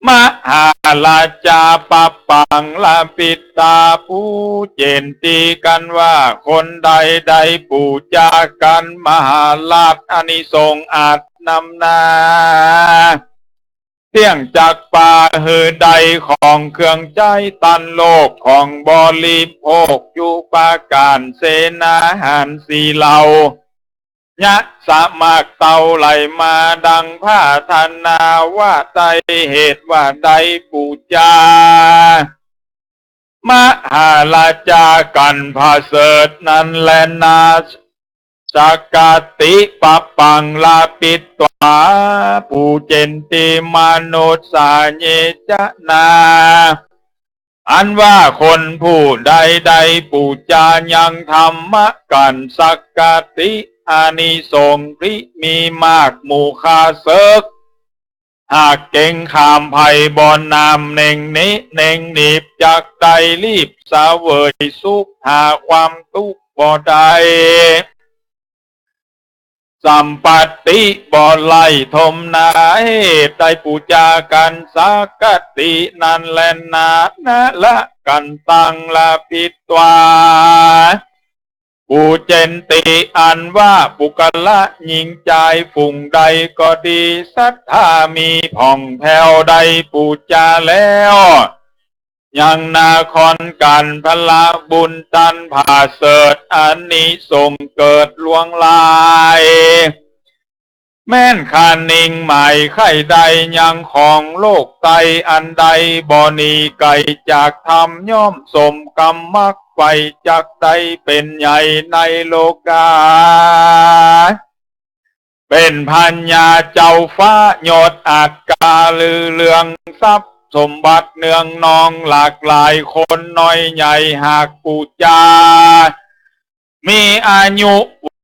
มหาราชาปะปังลาปิตาผู้เจนตีกันว่าคนใดปูจากันมหาลาภอานิสงส์อาจนำนาเที่ยงจากป่าหือใดของเครื่องใจตันโลกของบริโภคอยู่ปาการเสนาหารสีเหล่ายะสามากเต่าไหลมาดังผ้าธนาว่าใดเหตุว่าใดปูจามหาราชากันพาเสดนั้นแลนาสักกติปะปังลาปิตตวาปูเจนติมนุษสาเยจนาอันว่าคนผู้ใดปูจายังธรรมะกันสักกติอานิสงส์ริมีมากหมู่คาเสกหากเก่งขามภัยบอนนามเน่งนี้เน่งหนีบจากใดรีบสาเวยสุขหาความทุกข์บ่ได้สัมปัตติบ่ไล่ทมนาเหตุใดปูจากันสักกตินันแลนนานะละกันตังละปิตวาปูเจนติอันว่าปุกละหญิงใจฝุ่งใดก็ดีศรัทธามีผ่องแผ้วใดปูจาแล้วยังนาคอนกันพละบุญตันผ่าเสดอันนี้ส่งเกิดลวงลายแม่นคานิงใหม่ไข่ใดยังของโลกไตอันใดบ่นีไก่จากธรรมย่อมสมกรรมมักไฟจากใดเป็นใหญ่ในโลกาเป็นพัญญาเจ้าฟ้าโยดอากาลือเลืองทรัพย์สมบัติเนืองนองหลากหลายคนน้อยใหญ่หากปูจามีอายุ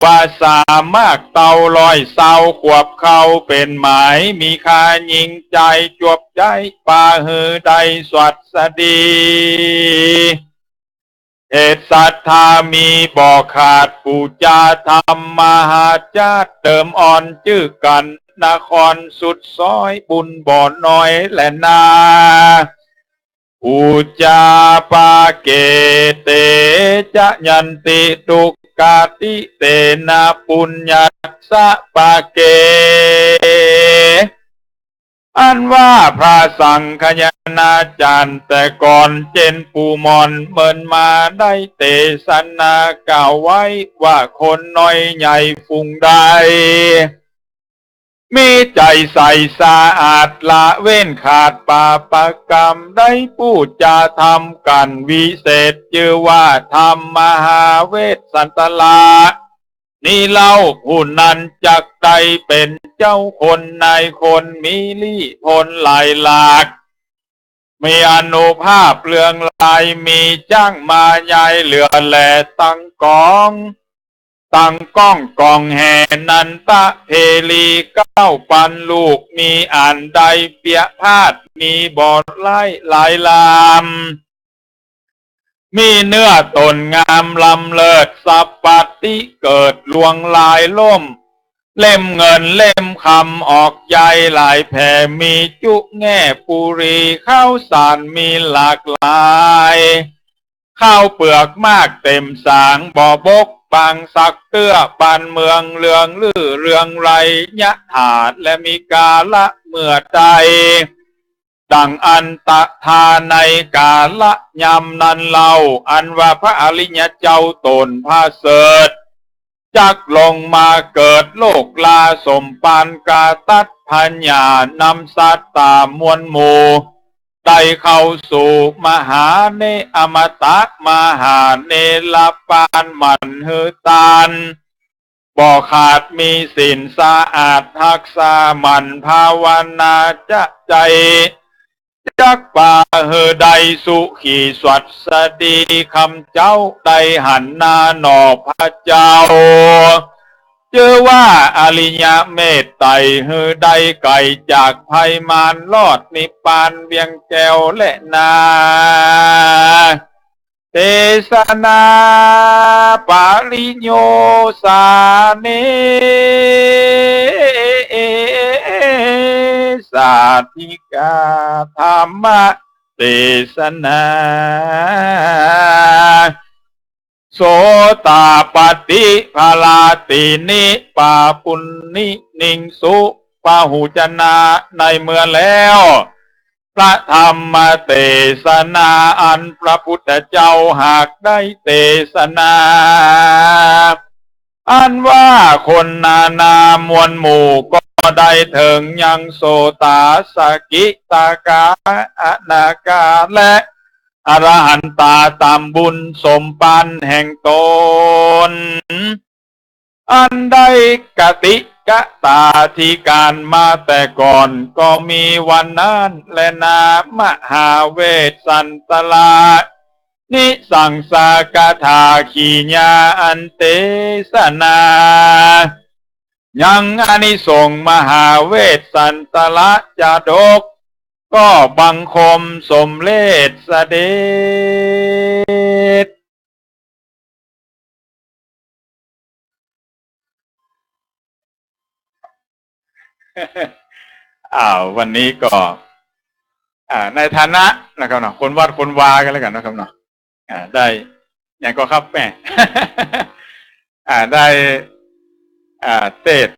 วาสามากเต่าลอยเศร้าขวบเข้าเป็นหมายมีคายิงใจจวบใจป่าหือใดสวัสดีเหตุศรัทธามีบ่อขาดปูจาธรรมมหาจาติเติมอ่อนจื้อกันนครสุดซอยบุญบ่อน้อยและนาปูจาปาเกเตจะยันติตุกาติเตนะปุญญาสะปาเกอันว่าพระสังฆยนาจารย์แต่ก่อนเจนปูมอนเมินมาได้เตสนาเก่าไว้ว่าคนน้อยใหญ่ฟุงใดมีใจใสสะอาดละเว้นขาดปาปกรรมได้พูดจาทำกันวิเศษชื่อว่าธรรมมหาเวสสันตลานี่เล่าผู้นั้นจักใดเป็นเจ้าคนนายคนมีลี่พลหลายหลากมีอนุภาพเรืองลายมีจ้างมายายเหลือแหล่ตั้งกองกองแห่นันตะเพลีเก้าปันลูกมีอ่านใดเปียพาดมีบอดไล่หลายลามมีเนื้อตนงามลำเลิศสัพปติเกิดลวงลายล่มเล่มเงินเล่มคำออกใยหลายแผ่มีจุแง่ปุรีข้าวสารมีหลากหลายข้าวเปลือกมากเต็มสางบ่อบกบางสักเตื้อปานเมืองเรืองลื่อเรืองไรยะถาดและมีกาละเมื่อใดดังอันตะทาในกาละยำนันเล่าอันว่าพระอริยเจ้าตนพาเสดจักลงมาเกิดโลกลาสมปานกาตัด พัญญานำสัตตามวลหมู่ได้เข้าสู่มหาเนอมตะมหาเนลปานมันเฮตานบ่ขาดมีศีลสะอาดทักษามันภาวนาจะใจจักป่าเฮใดสุขีสวัสดีคำเจ้าใดหันหน้าหนอพระเจ้าเจอว่าอริยเมตไตรเฮใดไก่จากภัยมารลอดนิพพานเวียงแก้วและนาเทศนาปาริโยสาเนสาธิกาธรรมเทศนาโสตาปฏิภาลาตินิปาปุณนินิงสุปาหูจนาในเมื่อแล้วพระธรรมเทศนาอันพระพุทธเจ้าหากได้เทศนาอันว่าคนนานามวลหมู่ก็ได้ถึงยังโสตาสกิตากาอนาคาและอรหันตาตามบุญสมปันแห่งตนอันได้กติกะตาที่การมาแต่ก่อนก็มีวันนั้นและนามหาเวสสันตลานิสังสากถาขีญาอันเตสนายังอานิสงส์มหาเวสสันตละจาดกก็บังคมสมเลศเสด็จวันนี้ก็ในฐานะนะครับเนาะคนวัดคนวากันแล้วกันนะครับเนาะได้อย่างก็ครับแม่ ได้เทศ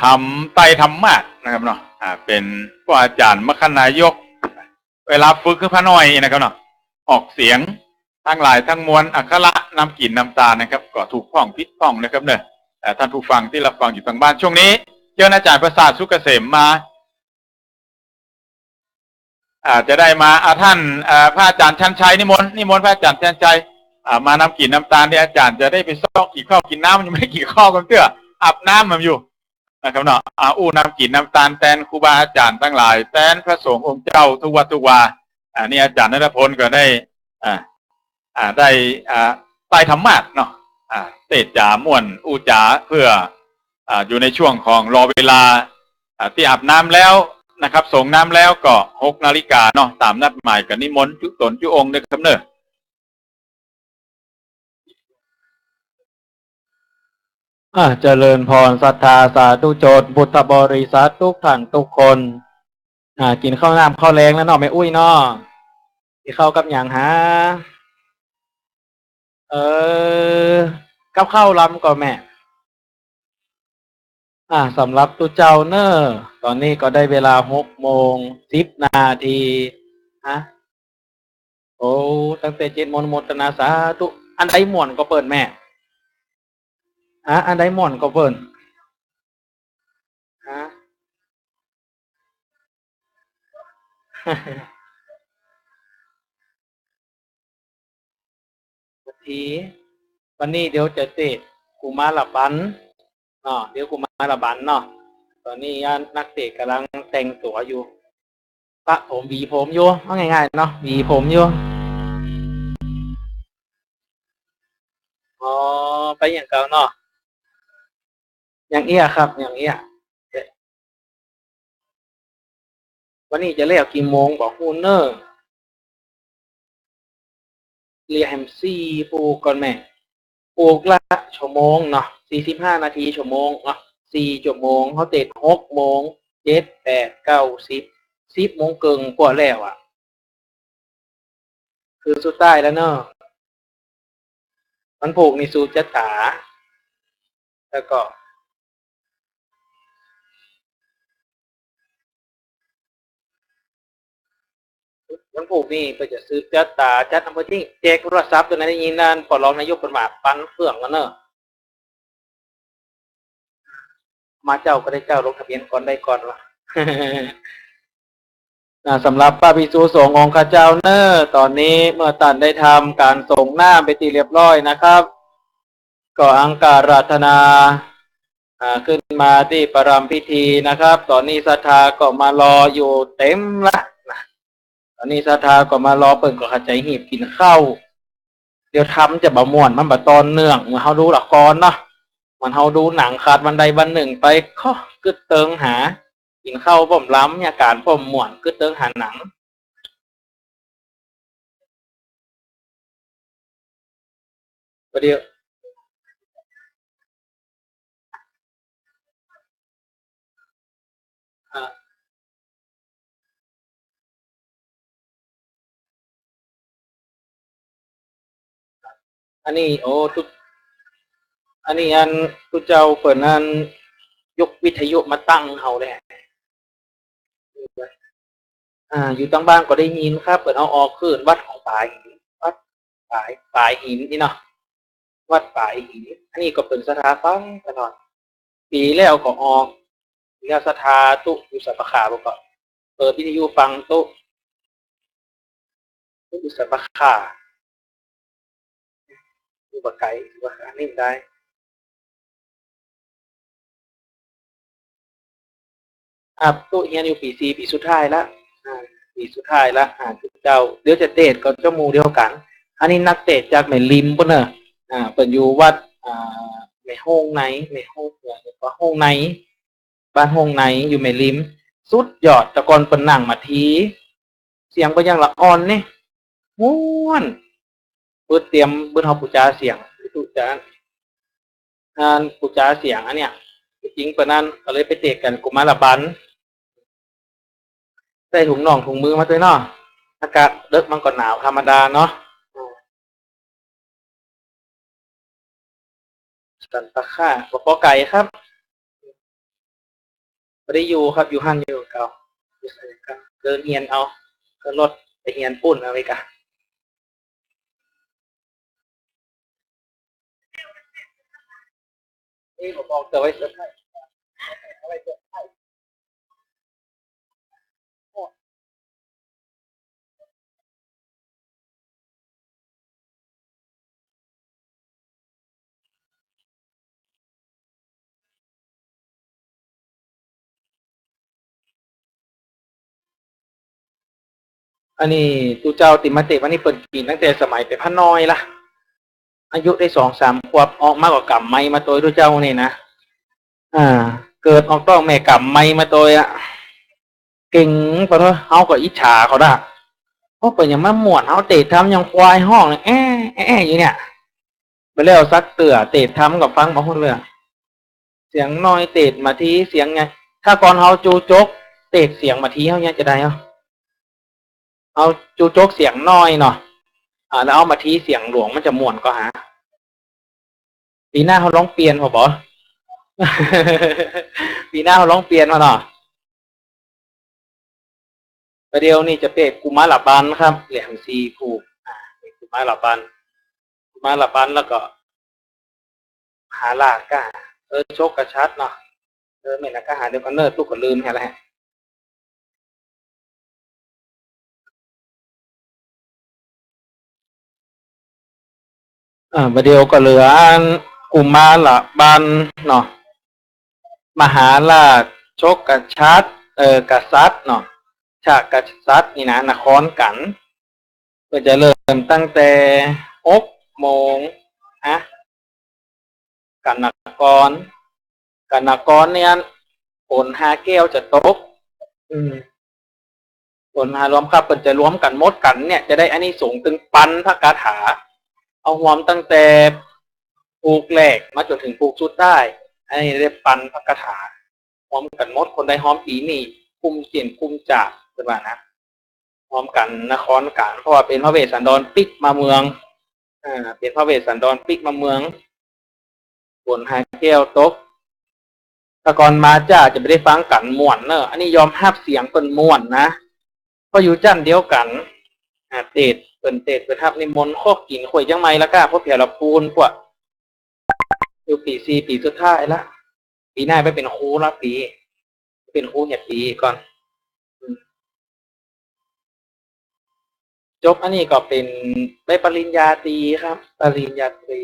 ทำไตธรรมะนะครับเนาะเป็นผู้อาจารย์มคณายกเวลาฝึกขึ้นพระน้อยนะครับเนาะออกเสียงทั้งหลายทั้งมวลอักขระนำกลิ่นนำตานะครับก็ถูกพ้องพิษพ้องนะครับเนอะท่านผู้ฟังที่รับฟังอยู่ทางบ้านช่วงนี้เจ้าอาจารย์ประสาทสุกเกษมมาจะได้มาท่านพระอาจารย์ชันชัยนิมนต์พระอาจารย์ชันชัยมานำกลิ่นน้ำตาลที่อาจารย์จะได้ไปซอกกี่ข้าวกินน้ำมันยังไม่ได้กี่ข้าวกันเตื้ออาบน้ำมันอยู่นะครับเนาะอู้นำกลิ่นน้ำตาลแทนครูบาอาจารย์ทั้งหลายแทนพระสงฆ์องค์เจ้าทุกวัดทุกวานี่อาจารย์ณัฐพลก็ได้ได้ใต้ธรรมะเนาะเตจจาม่วนอู้จ๋าเพื่ออยู่ในช่วงของรอเวลาที่อาบน้ำแล้วนะครับส่งน้ำแล้วก็6 นาฬิกาเนาะตามนัดหมายกับนิมนต์จุตนจุองค์นะครับเนอะเจริญพรศรัทธาสาธุชนพุทธบริษัททุกท่านทุกคนกินข้าวน้ำข้าวแรงแล้วเนาะไม่อุ้ยเนาะกินข้าวกับอย่างฮะกับข้าวลำก็แม่สำหรับตุเจ้าเนอตอนนี้ก็ได้เวลา6:10 นาทีโอ้ตั้งแต่7 โมงโมทนาสาธุอันใดม่วนก็เปิดแม่อันใดม่วนก็เปิดทีวันนี้เดี๋ยวจะเตะกูมาละบันเดี๋ยวกูมาละบันเนาะตอนนี้นักเตะกำลังแต่งตัวอยู่ปะผมหวีผมอยู่เอาง่ายๆเนาะหวีผมอยู่ไปอย่างเก่าเนาะอย่างเอี้ยครับอย่างเอี้ยวันนี้จะเรียกกี่โมงบอกฮูเนอร์เรียกแฮมซี่ปูก่อนแม่ปลูกละชั่วโมงเนาะ45 นาทีชั่วโมงเนาะ4 ชั่วโมงเขาเตะ6 โมง7 8 9 10 โมงเกิงกว่าแล้วคือสุดท้ายแล้วเนอะมันผูกในสูจัตตาแล้วก็มันผูกนี่ก็จะซื้อจัตตาจัดน้ำมันที่แจกโทรศัพท์ตัวนั้นได้ยินนั่นพอรองนายกเป็นหมาปั้นเครื่องแล้วเนอะ มาเจ้าก็ได้เจ้าลงทะเบียนก่อนได้ก่อนวะ สำหรับพระภิกษุสงฆ์ของข้าเจ้าเนอตอนนี้เมื่อท่านได้ทำการส่งหน้าไปตีเรียบร้อยนะครับก็อังการาธนาขึ้นมาที่ประรำพิธีนะครับ ตอนนี้ศรัทธาก็มารออยู่เต็มละนะตอนนี้ศรัทธาก็มารอเปิดก็ขัดใจหีบกินข้าวเดี๋ยวทำจะบ่ม่วนมันบ่ตอนเนื่องเมื่อเขาดูละครเนาะมันเขาดูหนังขาดวันใดวันหนึ่งไปข้อกึดเติงหากินข้าวบ่มล้ำเนี่ยการบ่มม่วนกึดเติงหาหนังประเดี๋ยวอันนี้โอ้ทุกอันนี้อันทุกเจ้าเปิดนั้นยกวิทยุมาตั้งเขาเลยอยู่ตั้งบ้านก็ได้ยินครับเปิดเอาออกขึ้นวัดของป่าหินวัดป่าหินนี่เนาะวัดป่าหินอันนี้ก็เป็นสถาฟังตลอดปีแล้วก็ออกปีแล้วสถาตุอยู่สัปขาบอกก็เปิดวิทยุฟังตุอยู่สัปขาอยู่บะไก่อยู่บะขานิ่มได้ตุเฮียนอยู่ปี4ปีสุดท้ายละปีสุดท้ายละเจ้าเดี๋ยวจะเตะก็เจ้าหมู่เดียวกันอันนี้นักเตะจากแม่ริมปุ่นเนอะเปิดอยู่วัดแม่ห้องไหนแม่ห้องเหนือก็ห้องไหนบ้านห้องไหนอยู่แม่ริมสุดยอดตะกอนเปิดหนังมาทีเสียงก็ยังละอ่อนนี่ม้วนเปิดเตรียมเปิดเฮาปูจาเสียงปูจานปูจาเสียงอันเนี้ยจริงๆเปิดนั้นก็เลยไปเตะกันกุมารบันใส่ถุงน่องถุงมือมาด้วยเนาะอากาศเลิกมันก็หนาวธรรมดาเนาะสันตะค่าปอไก่ครับไม่ได้อยู่ครับอยู่ห้างอยู่เก่าเดินเฮียนเอาก็รถไปเฮียนปุ่นเอาไปกันนี่ผมบอกเตือนไว้เสร็จให้อันนี้ตูเจ้าติมาเตะวันนี้เปิดกินตั้งแต่สมัยเป็นพระน้อยละอายุได้2-3 ขวบออกมากกว่ากำไม้มาตัวตูเจ้านี่นะเกิดออกต้องแม่กำไม้มาตัวเก่งเพราะเขาก็อิจฉาเขาด่ะเขาเปิดอย่างมาหมวดเขาเตะทำอย่างควายห้องอยู่เนี่ยไปแล้วซักเตื่อเตะทำกับฟังมาพูดเลยเสียงน้อยเตะมาทีเสียงไงถ้าก่อนเขาจูจกเตะเสียงมาทีเขาเนี่ยจะได้เอาจูจกเสียงน้อยเนาะแล้วเอามาทีเสียงหลวงมันจะม่วนก็หาปีหน้าเขาร้องเปลี่ยนพอบอกปีหน้าเขาร้องเปลี่ยนมาเนาะประเดี๋ยวนี่จะเป็นกุมารบันครับเหลี่ยมซีผูกกุมารบันแล้วก็หาลากก้าโชคกระชัดเนาะไม่นะก็หาเดี๋ยวก็เนิร์ดลูกก็ลืมแค่ไรประเดี๋ยวก็เหลือกุมารบันเนาะมหาลาโชคกระชัดกษัตริย์เนาะฉากกษัตริย์นี่นะนครกันก็จะเริ่มตั้งแต่6 โมงกันนกรเนี่ยผล5 แก้วจะตกผล5รวมครับเป็นจะรวมกันหมดกันเนี่ยจะได้อันนี้สูงถึงปันพระคาถาเอาหวมตั้งแต่ปลูกแหลกมาจนถึงปลูกชุดได้อันนี้ได้ปันพระคาถาหอมกันหมดคนใดหอมปีนี่คุมเสียนคุมจ่าเป็นว่านะหอมกันนครกันเพราะว่าเป็นพระเวสสันดรปิกมาเมืองเป็นพระเวสสันดรปิกมาเมืองผล5 แก้วตกตะกอนมาจ้าจะไม่ได้ฟังกันม่วนเนอะอันนี้ยอมห้าเสียงเป็นม่วนนะเพราะอยู่จันเดียวกันเตดเป็นทับนิมนต์ข้อกินข่วยยังไม่ละก้าเพราะเพียรปูนพวกอยู่ปี4 ปีสุดท้ายละ ปีหน้าไปเป็นครูละปีเป็นครูเนี่ยปีก่อนจบอันนี้ก็เป็นได้ปริญญาตรีครับ ปริญญาตรี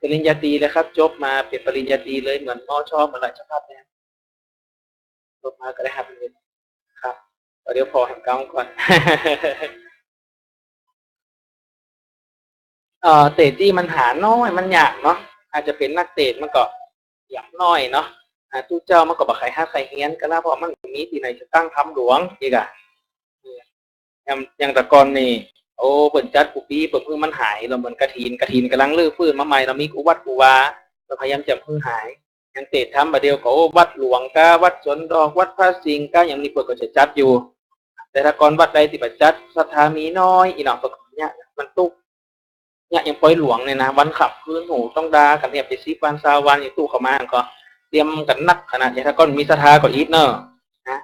ปริญญาตรีเลยครับจบมาเป็นปริญญาตรีเลยเหมือนมอชอเหมือนราชภัฏเนี่ยจบมาก็ได้ครับครับเดี๋ยวพอแห่งเก้าก่อน เตะที่มันหาน้อยมันยากเนาะอาจจะเป็นนักเตะมันก็อยากน้อยเนาะตู้เจ้ามันก็บอกใครห้าใครเฮียนก็แล้วเพราะมันมีที่ไหนจะตั้งทำหลวงอีกอะอย่างแต่ก่อนนี่โอ้เปิ่นจัดกูปีเปิ่นเพิ่งมันหายเราเหมือนกระถินกำลังลื้อฟื้นมาใหม่เรามีกูวัดกูวาเราพยายามจะเพิ่งหายอย่างเตะทำประเดียวก็วัดหลวงก็วัดสวนดอกวัดพระสิงห์ก็อย่างนี้เปิ่นก็จะจัดอยู่แต่ถ้าก่อนวัดใดที่ประจัดศรัทธามีน้อยอีหนอเปิ่นเนี่ยมันตุกเนี่ยยังปล่อยหลวงเนี่ยนะวันขับคืนโหต้องดากันเนี่ยไป10 วัน20 วันอย่างตู้เขามาก็เตรียมกันนักขนาดนี้ถ้าก้อนมีศรัทธาก็อีกเนอะนะ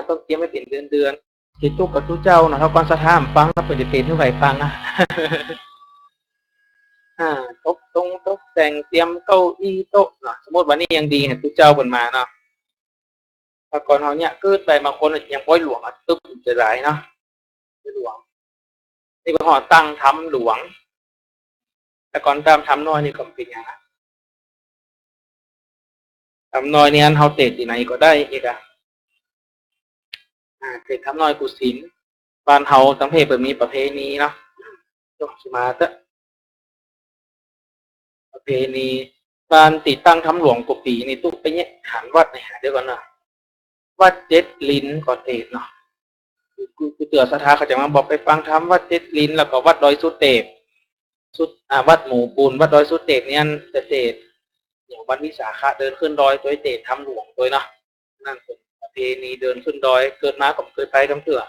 ต้องเตรียมไม่เป็นเดือนที่ตู้กับตู้เจ้านะถ้าก้อนศรัทธาฟังแล้วเปิดจะเป็นเท่าไหร่ฟังตกแต่งเตรียมเก้าอี้โต๊ะเนาะสมมติวันนี้ยังดีเห็นตู้เจ้าบนมาเนาะถ้าก่อนเขาเนี่ยเกิดไปบางคนยังปล่อยหลวงตึ๊บจะไหลเนาะหลวงนี่ก็ห่อตั้งทำหลวงแต่ก่อนตามทำน้อยนี่ก็เป็นอย่างนั้นทำน้อยเนี่ยเขาเตะที่ไหนก็ได้อีกเตะทำน้อยกุศิลบ้านเขาตั้งเพศแบบมีประเพณีเนาะยกมาเตะประเพณีการติดตั้งทำหลวงกุฏินี่ตุ๊กไปเนี่ยหันวัดในหาเดี๋ยวก่อนเนาะวัดเจ็ดลิ้นก่อนเตะเนาะกูเตือนศรัทธาเขาจะมาบอกไปฟังทำวัดเจ็ดลิ้นแล้วก็วัดดอยสุเตปวัดหมู่ปูนวัดดอยสุเตปเนี่ยจะเตะอย่างวันวิสาขะเดินขึ้นดอยตัวเตะทำหลวงตัวเนาะนั่นเป็นประเพณีเดินขึ้นดอยเกิดมาผมเคยไปกำเถื่อ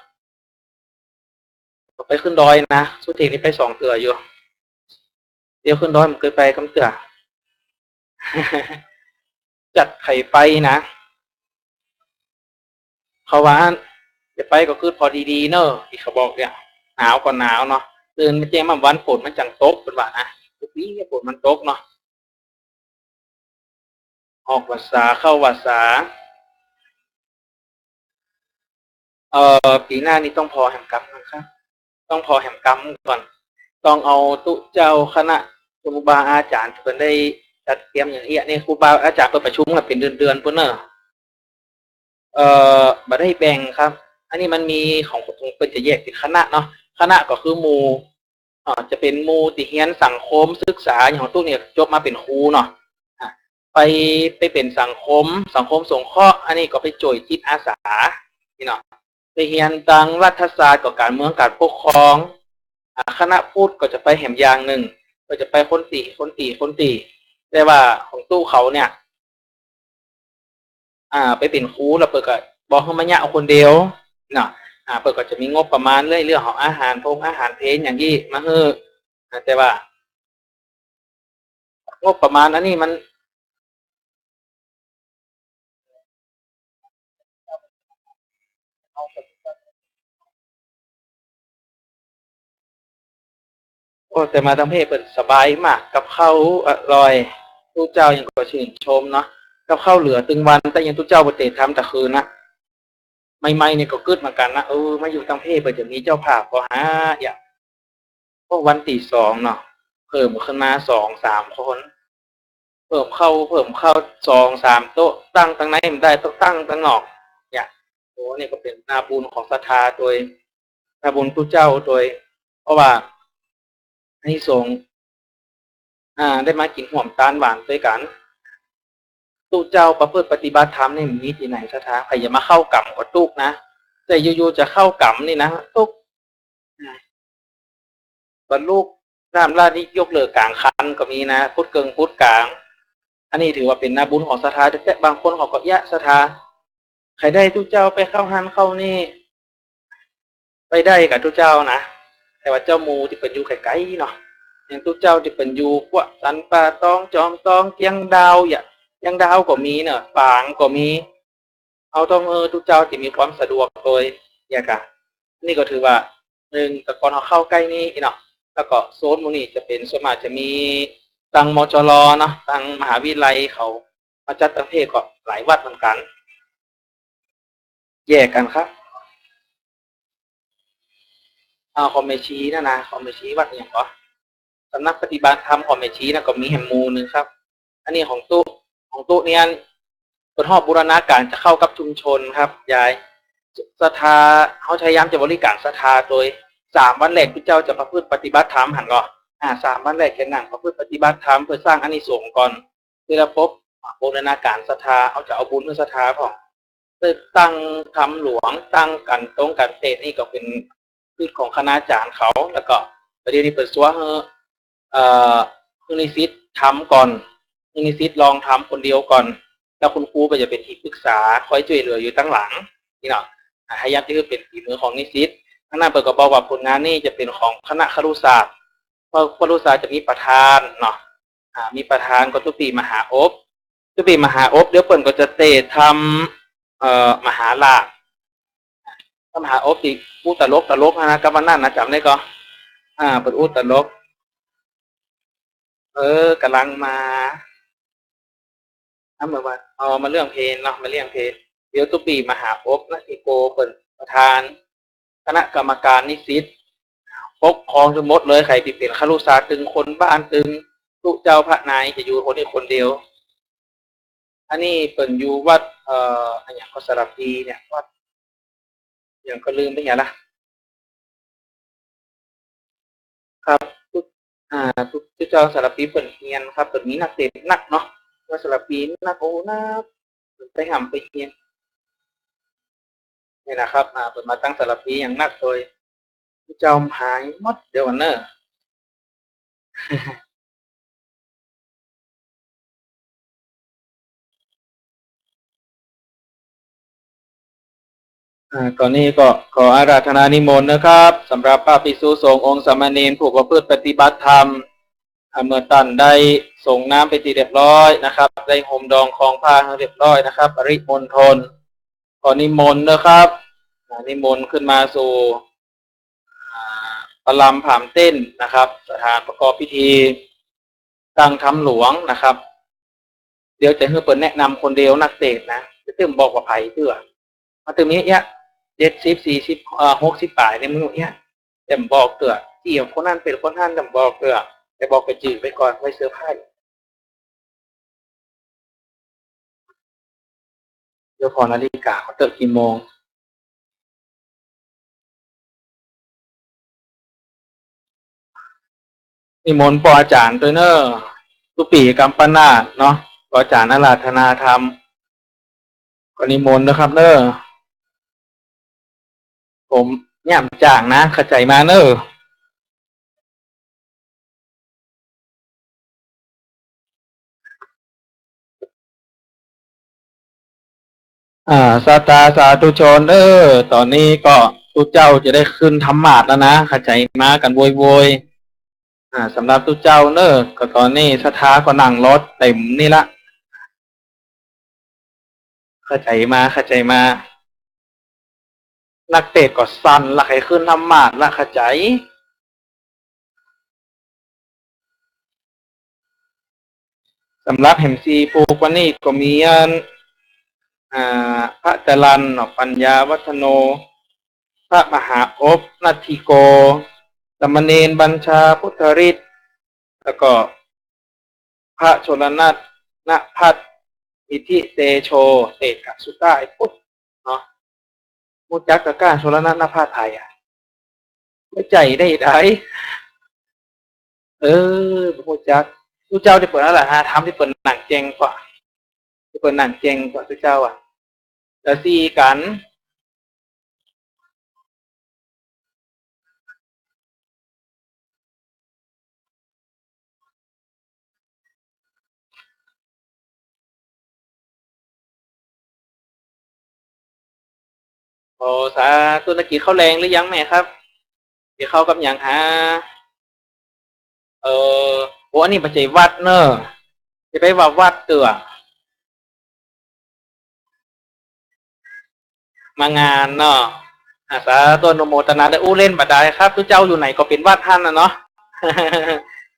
ไปขึ้นดอยนะสุเทพนี่ไป2 เถื่ออยู่เดี๋ยวขึ้นดอยผมเคยไปกำเถื่อจัดไข่ไปนะเขาว่าจะไปก็คือพอดีๆเนอะที่เขาบอกเนี่ยหนาวก็หนาวเนาะเดินมาเจมาวันฝนมันจังตกเป็นว่านะทุกปีฝนมันตกเนาะออกภาษาเข้าภาษาปีหน้านี้ต้องพอแหมกรรมนะครับต้องพอแหมกรรมก่อนต้องเอาตุเจ้าคณะครูบาอาจารย์เพิ่นได้จัดเตรียมอย่างเงี้ยนี่ครูบาอาจารย์เพิ่นประชุมกันเป็นเดือนๆพุ่นเนอะบ่ได้แบ่งครับอันนี้มันมีของเพิ่นจะแยกเป็นคณะเนาะคณะก็คือหมู่จะเป็นหมู่ที่เรียนสังคมศึกษาอย่างของตู้เนี่ยจบมาเป็นครูเนาะไปเป็นสังคมสงเคราะห์อันนี้ก็ไปจ่วยจิตอาสานี่เนาะไปเรียนตังรัฐศาสตร์กับการเมืองการปกครองคณะพูดก็จะไปแหมอย่างหนึ่งก็จะไปคนตีแต่ว่าของตู้เขาเนี่ยไปเป็นครูแล้วเปิดก็บอกให้มาเนี่ยเอาคนเดียวเนาะเปิดก็จะมีงบประมาณเรื่องของอาหารเพลอย่างที่มาเฮ้อแต่ว่างบประมาณอันนี้มันโอ้แต่มาทางเพศเปิดสบายมากกับข้าวอร่อยตู้เจ้ายังก็ชื่นชมเนาะกับข้าวเหลือตึงวันแต่ยังตู้เจ้าปฏิทำแต่คืนนะไม่เนี่ยก็กึดเหมือนกันนะมาอยู่ทางเพศเปิดจะมีเจ้าภาพก็อย่างพวกวันตี2เนาะเพิ่มขึ้นมา2-3 คนเพิ่มเข้า2-3 โต๊ะตั้งไหนไม่ได้ต้องตั้งตั้งนอกเนี่ยโอ้นี่ก็เป็นนาบุญของศรัทธาโดยนาบุญตู้เจ้าโดยเพราะว่าให้สงได้มากินห่วมตาลหวานด้วยกันตู้เจ้าประพฤติปฏิบัติธรรมนี่มีที่ไหนศรัทธาใครอย่ามาเข้ากรรมกับตุกนะแต่อยู่ๆจะเข้ากรรมนี่นะตุกบรรลุน้ำราดนี้ยกเลิกกลางคันก็มีนะพุทธเกิงพุทธกลางอันนี้ถือว่าเป็นนาบุญของศรัทธาแต่บางคนเขาก็ยะศรัทธาใครได้ตู้เจ้าไปเข้าหันเข้านี่ไปได้กับตู้เจ้านะแต่ว่าเจ้ามูที่เป็นอยู่ไกลๆเนาะอย่างตู้เจ้าที่เป็นอยู่พวกสันป่าตองจอมตองเกียงดาวอย่างดาวก็มีเนอะปางก็มีเอาต้องตู้เจ้าที่มีความสะดวกโดยอย่างกะนี่ก็ถือว่า1แต่ก่อนเขาเข้าใกล้นี่เนาะแล้วก็โซนมูนี่จะเป็นส่วนมากจะมี ตังมจรเนาะตังมหาวิทยาลัยเขามาจัดประเภทก็หลายวัดเหมือนกันแยกกันครับคอมเมชีนะคอมเมชีวัดอย่างก็สำนักปฏิบัติธรรมคอมเมชีนะก็มีแห่งมูหนึ่งครับอันนี้ของตู้เนี่ยเป็นหอบบูรณาการจะเข้ากับชุมชนครับยายศรัทธาเขาพยายามจะบริการศรัทธาโดย3 วันแรกที่เจ้าจะประพฤติปฏิบัติธรรมหันก็3 วันแรกแค่นั่งประพฤติปฏิบัติธรรมเพื่อสร้างอานิสงส์ก่อนเพื่อพบบูรณาการศรัทธาเอาจะเอาบุญเพื่อศรัทธาพ่อตั้งคำหลวงตั้งกันตรงกันเตะนี่ก็เป็นพืชของคณาจารย์เขาแล้วก็ประเดี๋ยวนี้เปิดซัวนิสิตทำก่อนนิสิตลองทำคนเดียวก่อนแล้วคุณครูก็จะเป็นที่ปรึกษาคอยช่วยเหลืออยู่ตั้งหลังนี่เนาะพยายามที่จะเป็นฝีมือของนิสิตข้างหน้าเปิดกระบอกว่าผลงานนี่จะเป็นของคณะครุศาสตร์เพราะครุศาสตร์จะมีประธานเนาะมีประธานก็ทุกปีมหาอบทุกปีมหาอบเดี๋ยวเปิดก็จะเตะทำมหาลาถ้ามหาอบติอุตลกนะกับวันนั้นนะจำได้ก็เปิดอุตลกกำลังมาเหมือนว่ามาเรื่องเพลงเนาะมาเรื่องเพลงเดี๋ยวตุปีมหาอบนะที่โกเป็นประธานคณะกรรมการนิสิตปกครองทั้งหมดเลยใครที่เป็นครุศาสตร์ตึงคนบ้านตึงตุเจ้าพระนายจะอยู่คนนี้คนเดียวอันนี้เป็นอยู่วัดอันอย่างก็สระพีเนี่ยวัดอย่างก็ลืมไปอย่างละครับทุกเจ้าสระพีเป็นเฮียนครับเป็นมีนักเตะนักเนาะว่าสระพีนักโอ้นักไปหำไปเฮียนนี่นะครับเป็นมาตั้งสระพีอย่างนักโดยเจ้าหายหมดเดี๋ยววันเนอร์ก่อนนี้ก็ขออาราธนานิมนต์นะครับสำหรับพระภิกษุสงฆ์องค์สามเณรผู้ประพฤติปฏิบัติธรรมเมื่อท่านได้ส่งน้ำไปที่เรียบร้อยนะครับได้ห่มดองของผ้าเรียบร้อยนะครับปริมณฑลขอนิมนต์นะครับนิมนต์ขึ้นมาสู่ประลำผามเต้นนะครับสถานประกอบพิธีตั้งธรรมหลวงนะครับเดี๋ยวจะให้เปิดแนะนำคนเดียวนักเตะนะจะตึมบอกว่าไผ่เพื่อมาตึมนี้เนี่ย70 40 60ป่ายในมือเนี่ยแต่บอกเตือที่คนนั้นเป็นคนท่านแต่บอกเตือแต่บอกไปจืดไปก่อนไว้เสื้อผ้าเดี๋ยวพอนาฬิกาเขาเติมกี่โมงนิมนต์ปออาจารย์ตัวเนอร์ตุปีกัมปนาทเนาะปออาจารย์อาราธนาธรรมก็นิมนต์นะครับเนอร์ผมย่ำจ่างนะเข้าใจมาเนอร์สาตาสาธุชนตอนนี้ก็ทุกเจ้าจะได้ขึ้นธรรมาสแล้วนะเข้าใจมากันโวยสำหรับทุกเจ้าเนอก็ตอนนี้สถาก็นั่งรถเต็มนี่ละเข้าใจมานักเตะก็สั่นละใครขึ้นธรรมาสละเข้าใจสำหรับแห่งซีปูกวันนี้ก็มีพระจรัญปัญญาวัฒโนพระมหาอบนัตถิโกสมณเณรบัญชาพุทธฤทธิ์แล้วก็พระชลนัทณพัฒอิทิเตโชเอกสุตตาไอพุทธเนาะมุจักกะก้าชลนัทณพัฒไทยไม่ใจได้มุจักทุกเจ้าที่เปิดนั่นแหละทำที่เปิดหนังเจงกว่าที่เปิดหนังเจงกว่าทุกเจ้าแล้วซีกันโอ้สาธุรกิจเข้าแรงหรือยังแม่ครับเดี๋ยวเข้ากับอย่างเออโอ้อันนี้ปัจจัยวัดเนอะจะไปว่าวัดเตือมางานเนาะสาธุโนโมตนาได้อู้เล่นบัดได้ครับทุกเจ้าอยู่ไหนก็เป็นวัดท่านนะเนาะ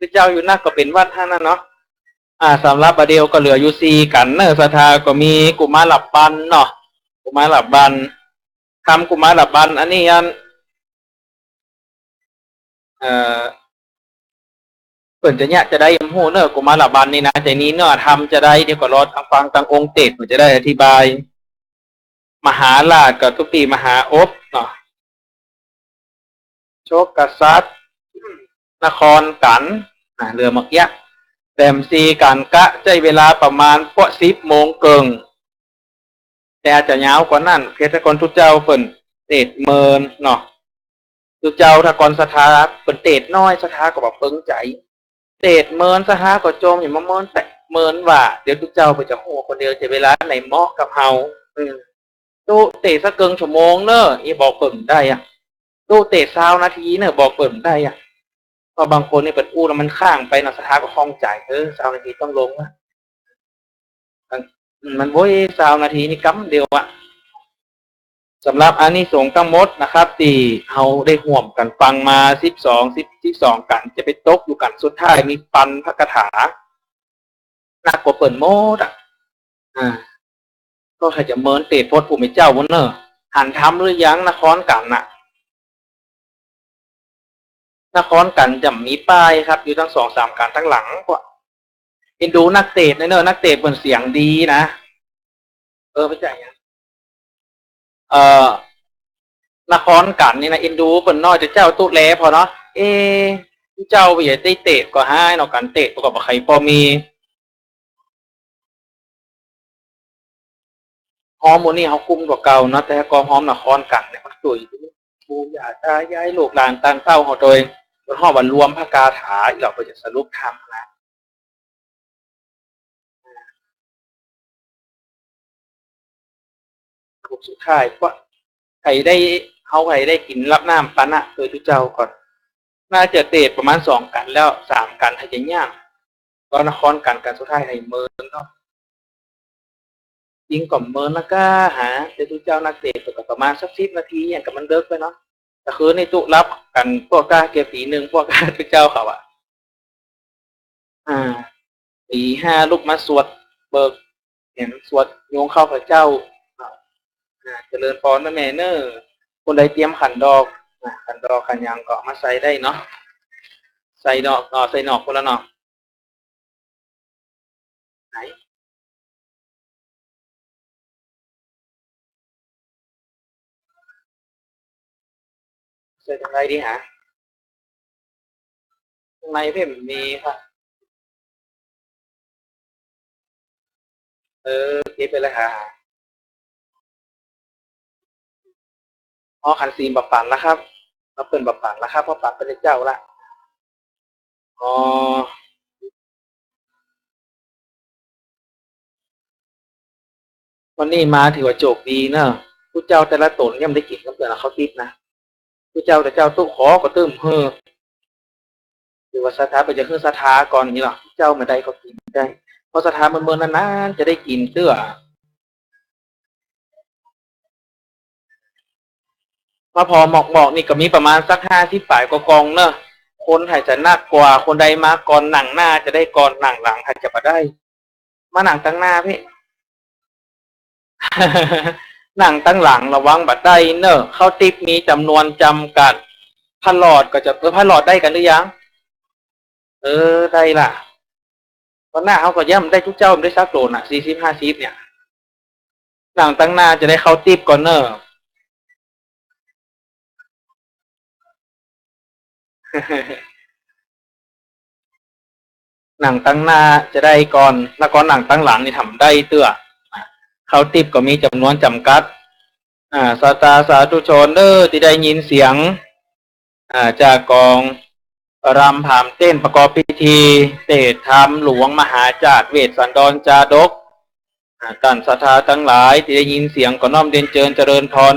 พระเจ้าอยู่นักก็เป็นวัดท่านนะเนาะสำหรับประเดียวก็เหลืออยู่สี่กันเนอะศรัทธาก็มีกุมารหลับบันเนาะกุมารหลับบันคำกุมารหลับบันอันนี้ยันเปิ่นจะเนี่ยจะได้ยมหูเนอะกุมารหลับบันนี่นะใจนี้เนอะทำจะได้เดี๋ยวก็รอทางฟังทางองค์เตศมันจะได้อธิบายมหาราชกับทุกปีมหาอบเนาะโชคกษัตริย์นครกันเรือมักยักษ์แต้มซีกันกะใจเวลาประมาณพวก10 โมงเกิงแต่อาจจะยาวกว่านั้นเพชรกรทุเจ้าเปิ่นเตดเมินเนาะทุเจ้าถ้ากรสถาเปิ่นเตดน้อยสถาก็บอกเปิ้งใจเตดเมินสถาก็โจมอย่างมาเมินแต่เมินว่าเดี๋ยวทุเจ้าไปจะโหคนเดียวจะเวลาไหนเหมาะกับเฮาตู้เตดสักเกิงชั่วโมงเนอะอีบอกเปิ่นได้อะตู้เตด20 นาทีเนอะบอกเปิ่นได้อะเพราะบางคนนี่เปิดอู้แล้วมันข้างไปเนาะสถาก็คล่องใจ20 นาทีต้องลงอะมันโว้ย20 นาทีนี่กั๊มเดียวอะสำหรับอานิสงส์ทั้งหมดนะครับที่เราได้ห่วมกันฟังมา12กันจะไปตกอยู่กันสุดท้ายมีปันพระคาถานักกว่าเปิ่นโมดก็ใครจะเมินเตะพดผู้มีเจ้าวันเนอร์หันทำหรือยังนครกันน่ะนครกันจะมีป้ายครับอยู่ทั้ง2-3กันทั้งหลังกว่าเอ็นดูนักเตะเนอะนักเตะเปิ่นเสียงดีนะไม่ใช่ยังนครกันนี่นะเอ็นดูเปิ่นน้อยจะเจ้าตู้แลพอเนาะเจ้าไปอย่าได้เตะก็ให้เนาะกันเตะประกอบกับใครพอมีหอมโมนี่เขาคุ้มกว่าเก่าเนาะแต่กองหอมนครกันเนี่ยมันตุยปูยาตายายลูกหลานต่างเต้าเขาโดยมันห่อวันรวมพระกาถาเราก็จะสรุปทำนะสุดท้ายว่าใครได้เขาใครได้กินรับน้ำปันอะโดยทุกเจ้าก่อนน่าจะเตะประมาณ2 กันแล้ว3 กันให้จะย่างก็นครกันสุดท้ายให้เมินเนาะยิงก่อมเมินแล้วก็หาเจ้าทุกเจ้านักเตะก็ประมาณสัก10 นาทีอย่างกับมันเลิกไปเนาะแต่คือในตุรับกันพวกกล้าเกี่ยวปีหนึ่งพวกกล้าทุกเจ้าเขาปี 5ลูกมาสวดเบิกเห็นสวดโยงเข้าพระเจ้าเจริญพรนะแม่เนอร์คนใดเตรียมขันดอกขันยังก็มาใส่ได้เนาะใส่ดอกใส่หนอกคนละหนอกไหนใส่ตรงไหนดีฮะตรงไหนเพ่มมีค่ะเก็บไปเลยค่ะขันซีมบับปั่นแล้วครับเราเปิดบับปั่นแล้วครับเพราะปั่นเป็นเจ้าละวันนี้มาถือว่าโจกดีเนอะผู้เจ้าแต่ละตนยังได้กินก็เปิดเขาติดนะผู้เจ้าแต่เจ้าตู้ขอก็ตื้มหรือว่าสถาไปจะขึ้นสถาก่อนอย่างนี้หรอเจ้ามาได้ก็กินได้เพราะสถามันเมื่อนานๆจะได้กินเตื้อมาพอหมอกนี่ก็มีประมาณสัก50 ฝ่ายกองเนอะคนไทยจะนักกว่าคนใดมาก่อนหนังหน้าจะได้ก่อนหนังหลังใครจะมาได้มาหนังตั้งหน้าพี่ หนังตั้งหลังระวังบัดได้เนอะเข้าติปมีจำนวนจำกัดพันหลอดก็จะพันหลอดได้กันหรือยังได้ล่ะตอนหน้าเขาก็ย่ำได้ทุกเจ้าได้สักโดน40-50เนี่ยหนังตั้งหน้าจะได้เข้าติปก่อนเนอะหนังตั้งหน้าจะได้ก่อนแล้วก็หนังตั้งหลังนี่ทำได้เตื้อเข้าติปก็มีจำนวนจำกัดสาธุชนที่ได้ยินเสียงจากกองรำผามเต้นประกอบพิธีเตธรรมหลวงมหาจาดเวสสันดรจาดกท่านศรัทธาทั้งหลายที่ได้ยินเสียงก็น้อมเรียนเจริญพร